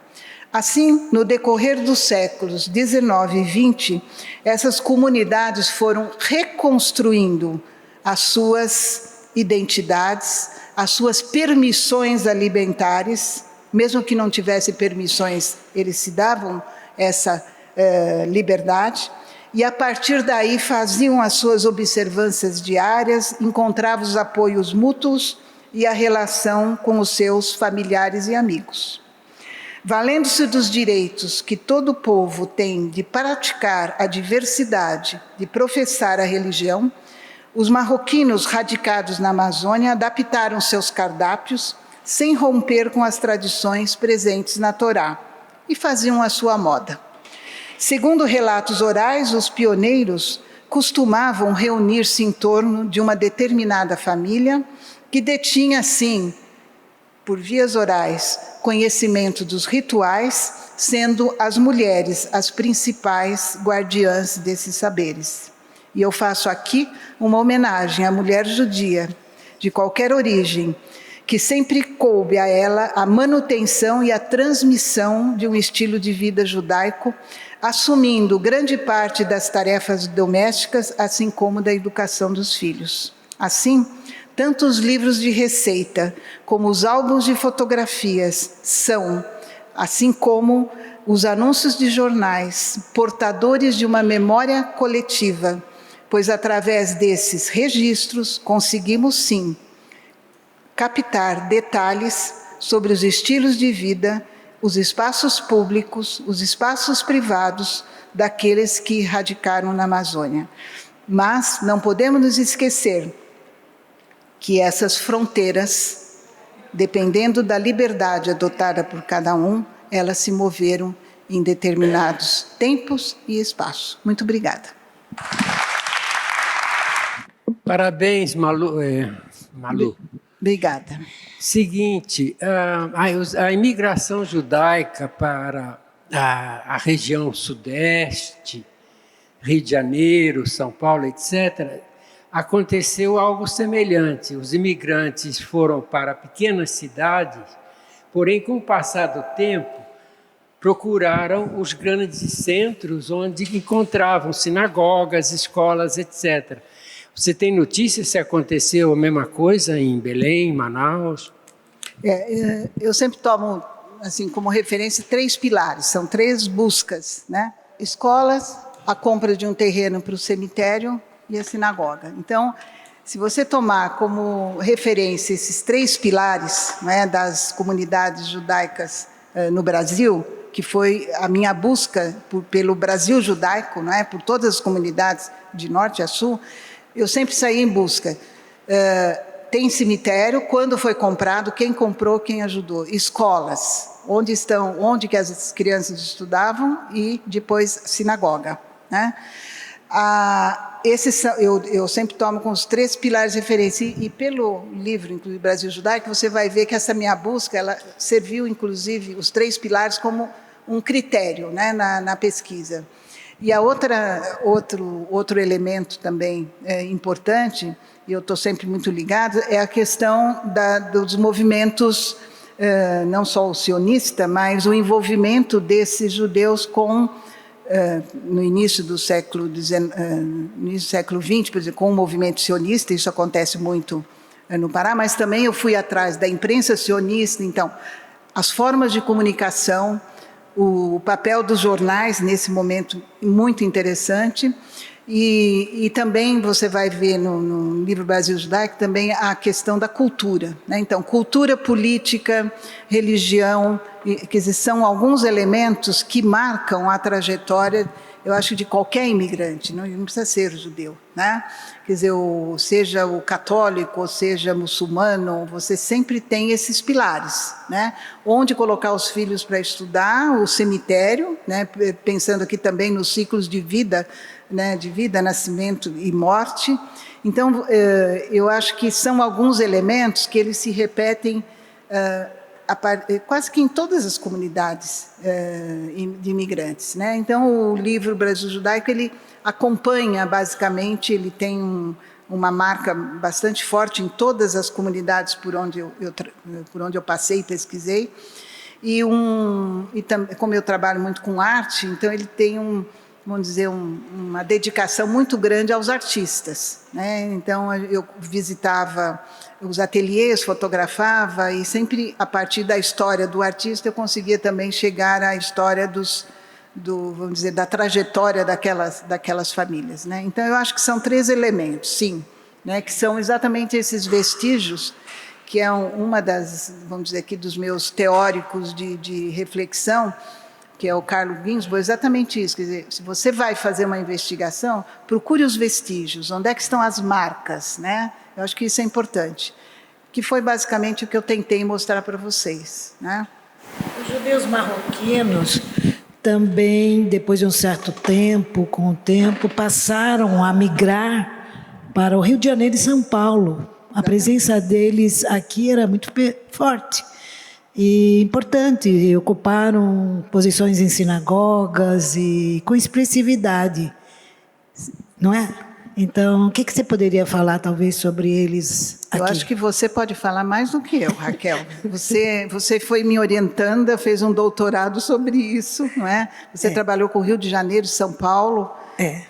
Assim, no decorrer dos séculos XIX e XX, essas comunidades foram reconstruindo as suas identidades, as suas permissões alimentares, mesmo que não tivessem permissões, eles se davam essa liberdade, e a partir daí faziam as suas observâncias diárias, encontravam os apoios mútuos e a relação com os seus familiares e amigos. Valendo-se dos direitos que todo povo tem de praticar a diversidade, de professar a religião, os marroquinos radicados na Amazônia adaptaram seus cardápios sem romper com as tradições presentes na Torá, e faziam a sua moda. Segundo relatos orais, os pioneiros costumavam reunir-se em torno de uma determinada família que detinha, assim, por vias orais, conhecimento dos rituais, sendo as mulheres as principais guardiãs desses saberes. E eu faço aqui uma homenagem à mulher judia, de qualquer origem, que sempre coube a ela a manutenção e a transmissão de um estilo de vida judaico, assumindo grande parte das tarefas domésticas, assim como da educação dos filhos. Assim, tanto os livros de receita como os álbuns de fotografias são, assim como os anúncios de jornais, portadores de uma memória coletiva, pois através desses registros conseguimos, sim, captar detalhes sobre os estilos de vida, os espaços públicos, os espaços privados daqueles que radicaram na Amazônia. Mas não podemos nos esquecer que essas fronteiras, dependendo da liberdade adotada por cada um, elas se moveram em determinados tempos e espaços. Muito obrigada. Parabéns, Malu. Malu. Obrigada. Seguinte, a imigração judaica para a região sudeste, Rio de Janeiro, São Paulo, etc., aconteceu algo semelhante. Os imigrantes foram para pequenas cidades, porém, com o passar do tempo, procuraram os grandes centros onde encontravam sinagogas, escolas, etc. Você tem notícia se aconteceu a mesma coisa em Belém, em Manaus? Eu sempre tomo assim, como referência 3 pilares, são 3 buscas, né? Escolas, a compra de um terreno para o cemitério e a sinagoga. Então, se você tomar como referência esses 3 pilares, né, das comunidades judaicas no Brasil, que foi a minha busca pelo Brasil judaico, né, por todas as comunidades de norte a sul, eu sempre saí em busca. Tem cemitério, quando foi comprado, quem comprou, quem ajudou. Escolas, onde que as crianças estudavam, e depois sinagoga, né? Eu sempre tomo com os 3 pilares de referência, e pelo livro, inclusive, Brasil Judaico, você vai ver que essa minha busca, ela serviu, inclusive, os 3 pilares como um critério, né, na pesquisa. E a outro elemento também importante, e eu estou sempre muito ligada, é a questão dos movimentos, não só o sionista, mas o envolvimento desses judeus com, no início do século XX, por exemplo, com o movimento sionista. Isso acontece muito no Pará, mas também eu fui atrás da imprensa sionista. Então, as formas de comunicação, o papel dos jornais nesse momento muito interessante, e também você vai ver no livro Brasil Judaico também a questão da cultura, né? Então, cultura, política, religião, quer dizer, são alguns elementos que marcam a trajetória, eu acho, de qualquer imigrante, não precisa ser judeu, né? Quer dizer, seja o católico, ou seja muçulmano, você sempre tem esses pilares, né? Onde colocar os filhos para estudar, o cemitério, né? Pensando aqui também nos ciclos de vida, né? De vida, nascimento e morte. Então, eu acho que são alguns elementos que eles se repetem quase que em todas as comunidades de imigrantes, né? Então, o livro Brasil Judaico, ele acompanha, basicamente, ele tem uma marca bastante forte em todas as comunidades por onde eu passei e pesquisei, e também, como eu trabalho muito com arte, então ele tem vamos dizer, uma dedicação muito grande aos artistas, né? Então, eu visitava os ateliês, fotografava, e sempre, a partir da história do artista, eu conseguia também chegar à história vamos dizer, da trajetória daquelas famílias, né? Então, eu acho que são 3 elementos, sim, né? Que são exatamente esses vestígios, que é uma das, vamos dizer aqui, dos meus teóricos de reflexão, que é o Carlo Ginzburg, exatamente isso. Quer dizer, se você vai fazer uma investigação, procure os vestígios, onde é que estão as marcas, né? Eu acho que isso é importante. que foi basicamente o que eu tentei mostrar para vocês, né? Os judeus marroquinos também, depois de um certo tempo, com o tempo, passaram a migrar para o Rio de Janeiro e São Paulo. A presença deles aqui era muito forte e importante. E ocuparam posições em sinagogas e com expressividade, não é? Então, o que você poderia falar, talvez, sobre eles aqui? Eu acho que você pode falar mais do que eu, Raquel. Você foi me orientando, fez um doutorado sobre isso, não é? Você trabalhou com o Rio de Janeiro e São Paulo,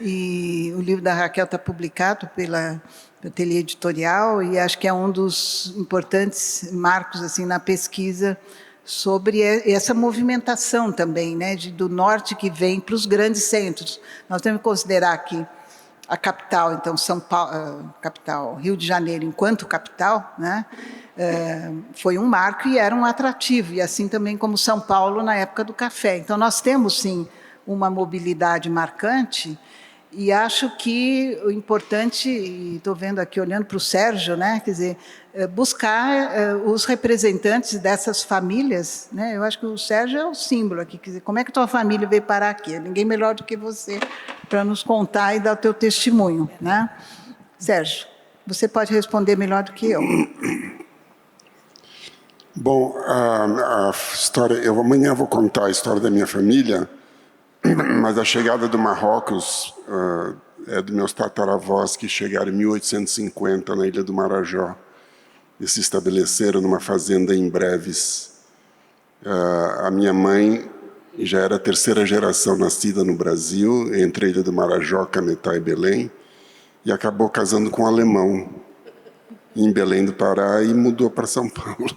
e o livro da Raquel está publicado pela Ateliê Editorial, e acho que é um dos importantes marcos assim, na pesquisa sobre essa movimentação também, né, do norte que vem para os grandes centros. Nós temos que considerar que a capital, então, São Paulo, capital, Rio de Janeiro, enquanto capital, né, foi um marco e era um atrativo, e assim também como São Paulo na época do café. Então, nós temos, sim, uma mobilidade marcante, e acho que o importante, e estou vendo aqui, olhando para o Sérgio, né, quer dizer, buscar os representantes dessas famílias, né? Eu acho que o Sérgio é o símbolo aqui, quer dizer, como é que a tua família veio parar aqui? Ninguém melhor do que você para nos contar e dar o teu testemunho, né? Sérgio, você pode responder melhor do que eu. Bom, a história, eu amanhã vou contar a história da minha família, mas a chegada do Marrocos é dos meus tataravós que chegaram em 1850 na Ilha do Marajó e se estabeleceram numa fazenda em Breves. A minha mãe já era a terceira geração nascida no Brasil, entre a Ilha do Marajó, Cametá e Belém, e acabou casando com um alemão em Belém do Pará e mudou para São Paulo,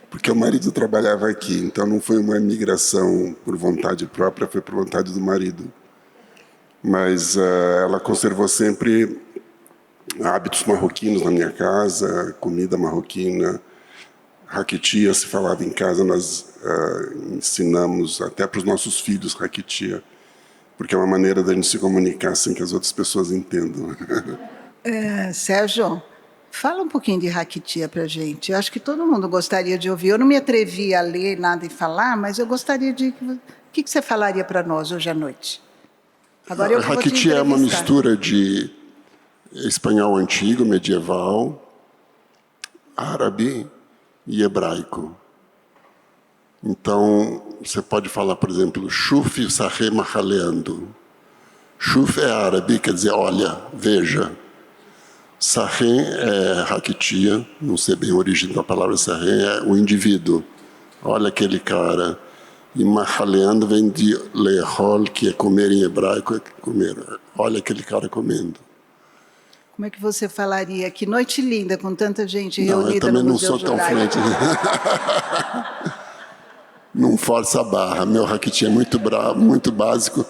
porque o marido trabalhava aqui. Então não foi uma imigração por vontade própria, foi por vontade do marido. Mas ela conservou sempre hábitos marroquinos na minha casa, comida marroquina, raquitia se falava em casa, nós ensinamos até para os nossos filhos raquitia, porque é uma maneira da gente se comunicar sem que as outras pessoas entendam. Sérgio, fala um pouquinho de raquitia para a gente. Eu acho que todo mundo gostaria de ouvir. Eu não me atrevi a ler nada e falar, mas eu gostaria de... O que você falaria para nós hoje à noite? Agora eu vou te raquitia é uma mistura de espanhol antigo, medieval, árabe e hebraico. Então, você pode falar, por exemplo, Shuf Sahé Mahaleando. Shuf é árabe, quer dizer, olha, veja. Sahé é raquitia, não sei bem a origem da palavra Sahé, é o indivíduo. Olha aquele cara. E Mahaleando vem de lehol, que é comer em hebraico, é comer. Olha aquele cara comendo. Como é que você falaria? Que noite linda, com tanta gente reunida no Museu. Eu também não sou tão fluente. Não força a barra. Meu raquitinha é muito básico.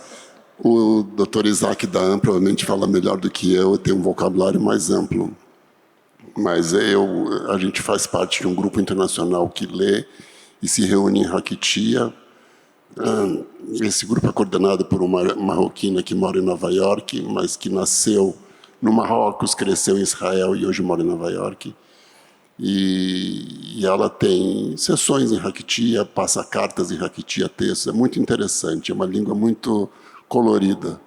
O Dr. Isaac Dahan provavelmente fala melhor do que eu tem um vocabulário mais amplo. Mas a gente faz parte de um grupo internacional que lê e se reúne em raquitia. Esse grupo é coordenado por uma marroquina que mora em Nova York, mas que nasceu no Marrocos, cresceu em Israel e hoje mora em Nova York. E ela tem sessões em raquitia, passa cartas em raquitia, textos. É muito interessante, é uma língua muito colorida.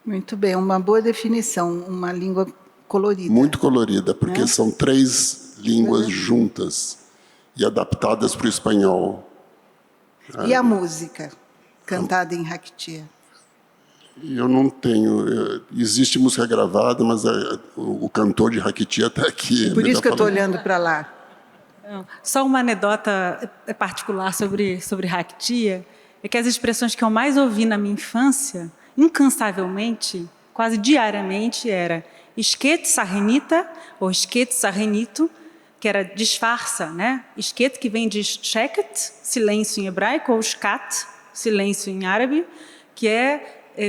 Muito bem, uma boa definição, uma língua colorida. Muito colorida, porque são 3 línguas juntas e adaptadas para o espanhol. E a música cantada em raquitia? Eu não tenho... Existe música gravada, mas o cantor de raquitia está aqui. Por isso que eu estou olhando para lá. Só uma anedota particular sobre raquitia, é que as expressões que eu mais ouvi na minha infância, incansavelmente, quase diariamente, era esquete sarrenita ou esquete sarrenito, que era disfarça, né? Esquete, que vem de sheket, silêncio em hebraico, ou shkat, silêncio em árabe, que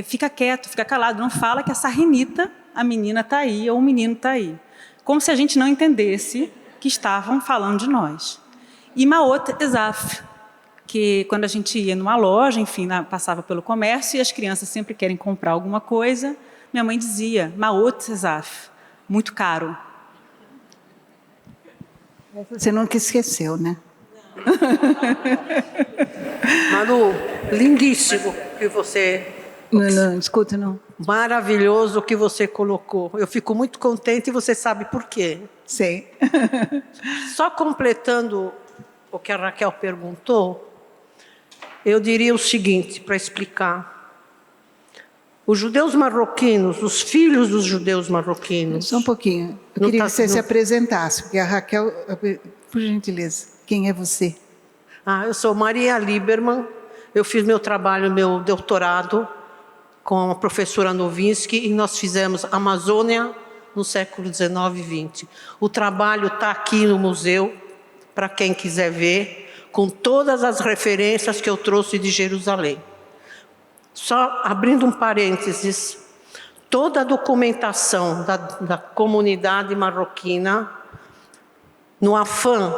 fica quieto, fica calado, não fala que a sarrenita, a menina está aí ou o menino está aí. Como se a gente não entendesse que estavam falando de nós. E Maot Ezaf, que quando a gente ia numa loja, enfim, passava pelo comércio e as crianças sempre querem comprar alguma coisa, minha mãe dizia, Maot Ezaf, muito caro. Você nunca esqueceu, né? Manu, lindíssimo que você... Não, escuta, não. Maravilhoso o que você colocou. Eu fico muito contente e você sabe por quê. Sei. Só completando o que a Raquel perguntou, eu diria o seguinte, para explicar. Os judeus marroquinos, os filhos dos judeus marroquinos... Só um pouquinho. Eu queria que você se apresentasse, porque a Raquel... Por gentileza, quem é você? Eu sou Maria Lieberman. Eu fiz meu trabalho, meu doutorado, com a professora Novinsky, e nós fizemos Amazônia no século XIX e XX. O trabalho está aqui no museu, para quem quiser ver, com todas as referências que eu trouxe de Jerusalém. Só abrindo um parênteses, toda a documentação da comunidade marroquina, no afã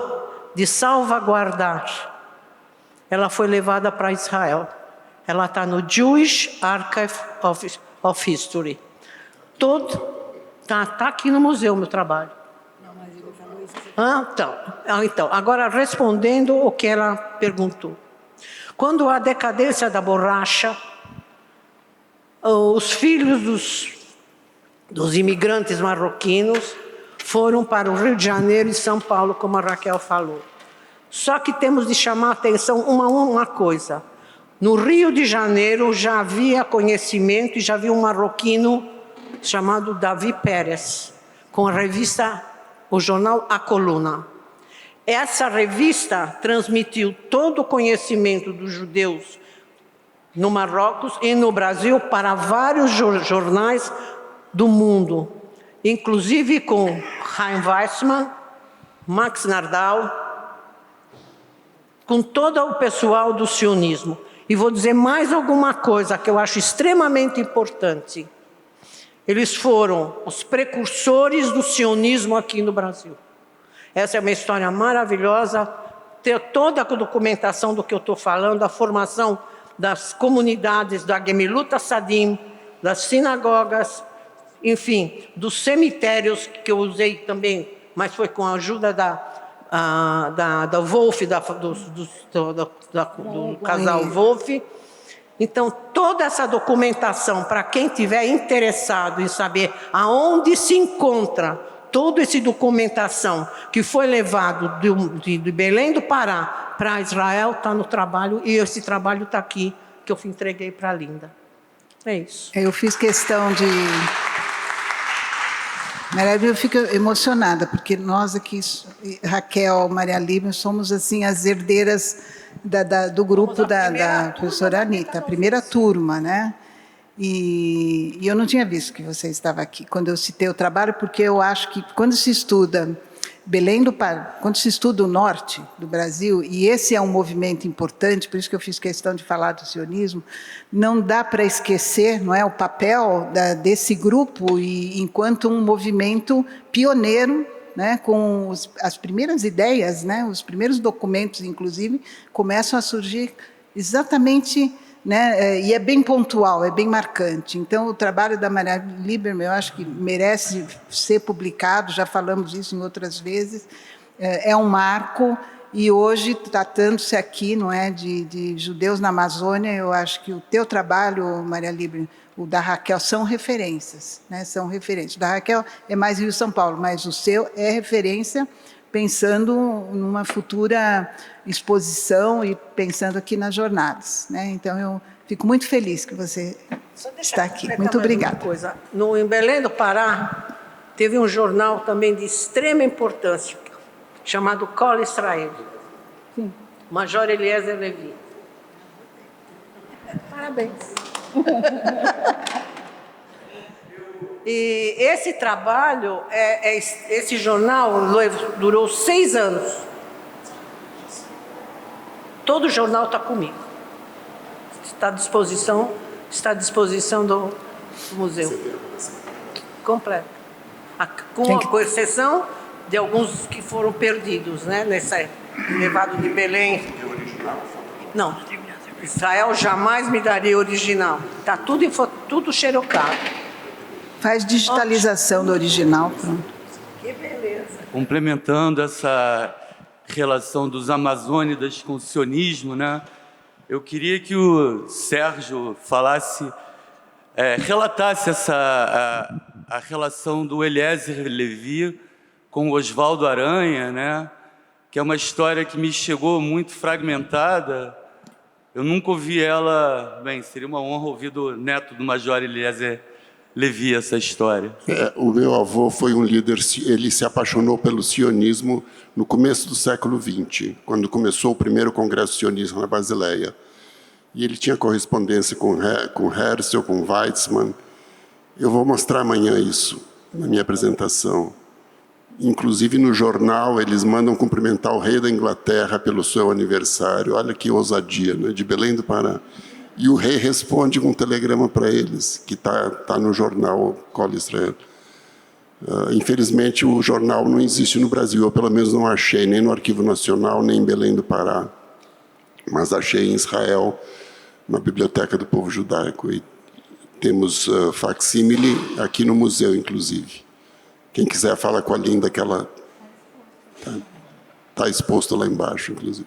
de salvaguardar, ela foi levada para Israel. Ela está no Jewish Archive of History. Está aqui no museu, meu trabalho. Então, agora respondendo o que ela perguntou. Quando há decadência da borracha, os filhos dos imigrantes marroquinos foram para o Rio de Janeiro e São Paulo, como a Raquel falou. Só que temos de chamar a atenção uma coisa. No Rio de Janeiro já havia conhecimento e já havia um marroquino chamado Davi Pérez, com a revista, o jornal A Coluna. Essa revista transmitiu todo o conhecimento dos judeus no Marrocos e no Brasil para vários jornais do mundo, inclusive com Chaim Weissman, Max Nardal, com todo o pessoal do sionismo. E vou dizer mais alguma coisa que eu acho extremamente importante. Eles foram os precursores do sionismo aqui no Brasil. Essa é uma história maravilhosa, ter toda a documentação do que eu estou falando, a formação das comunidades da Gemilut Hasadim, das sinagogas, enfim, dos cemitérios que eu usei também, mas foi com a ajuda da Wolf, do casal Wolf. Então, toda essa documentação, para quem estiver interessado em saber aonde se encontra toda essa documentação que foi levado de Belém do Pará para Israel, está no trabalho, e esse trabalho está aqui, que eu entreguei para a Linda. É isso. Eu fiz questão de... Eu fico emocionada, porque nós aqui, Raquel, Maria Lívia, somos assim as herdeiras do grupo da professora Anitta, a primeira turma, né? E eu não tinha visto que você estava aqui quando eu citei o trabalho, porque eu acho que quando se estuda Belém do Pará, quando se estuda o norte do Brasil, e esse é um movimento importante, por isso que eu fiz questão de falar do sionismo, não dá para esquecer, não é, o papel desse grupo e enquanto um movimento pioneiro, né, com as primeiras ideias, né, os primeiros documentos, inclusive, começam a surgir exatamente, né, e é bem pontual, é bem marcante. Então, o trabalho da Maria Lieberman, eu acho que merece ser publicado, já falamos isso em outras vezes, é um marco, e hoje, tratando-se aqui, não é, de judeus na Amazônia, eu acho que o teu trabalho, Maria Lieberman, o da Raquel, são referências, né, são referências. O da Raquel é mais Rio-São Paulo, mas o seu é referência pensando numa futura exposição e pensando aqui nas jornadas, né? Então, eu fico muito feliz que você está aqui. Muito obrigada. Em Belém do Pará, teve um jornal também de extrema importância, chamado Kol Israel. Sim. Major Eliezer Levi. Parabéns. E esse trabalho, esse jornal durou 6 anos. Todo o jornal está comigo. Está à disposição do museu. Completo. Com exceção de alguns que foram perdidos, né? Levado de Belém. Não. Israel jamais me daria original. Está tudo xerocado. Faz digitalização do original, pronto. Que beleza. complementando essa relação dos amazônidas com o sionismo, né? Eu queria que o Sérgio falasse, relatasse a relação do Eliezer Levi com o Oswaldo Aranha, né? Que é uma história que me chegou muito fragmentada. Eu nunca ouvi ela... Bem, seria uma honra ouvir do neto do Major Eliezer Levi essa história. O meu avô foi um líder, ele se apaixonou pelo sionismo no começo do século XX, quando começou o primeiro congresso sionista na Basileia. E ele tinha correspondência com Herzl, com Weizmann. Eu vou mostrar amanhã isso, na minha apresentação. Inclusive, no jornal, eles mandam cumprimentar o rei da Inglaterra pelo seu aniversário. Olha que ousadia, né? De Belém do Pará. E o rei responde com um telegrama para eles, que tá no jornal Col Israel. Infelizmente, o jornal não existe no Brasil, eu pelo menos não achei, nem no Arquivo Nacional, nem em Belém do Pará. Mas achei em Israel, na Biblioteca do Povo Judaico. E temos facsímile aqui no museu, inclusive. Quem quiser, fala com a Linda, que ela está exposta lá embaixo, inclusive.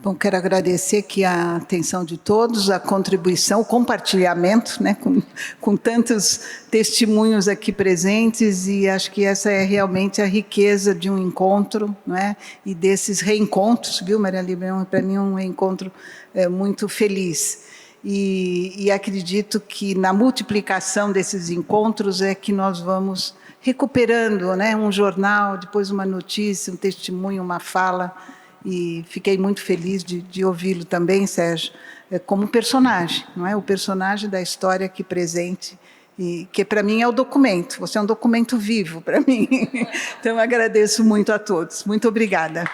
Bom, quero agradecer aqui a atenção de todos, a contribuição, o compartilhamento, né, com tantos testemunhos aqui presentes, e acho que essa é realmente a riqueza de um encontro, né, e desses reencontros, viu, Maria Líbia? Para mim, um reencontro muito feliz. E acredito que na multiplicação desses encontros é que nós vamos recuperando, né, um jornal, depois uma notícia, um testemunho, uma fala. E fiquei muito feliz de ouvi-lo também, Sérgio, como personagem, não é? O personagem da história aqui presente, e que para mim é o documento. Você é um documento vivo para mim. Então, agradeço muito a todos. Muito obrigada.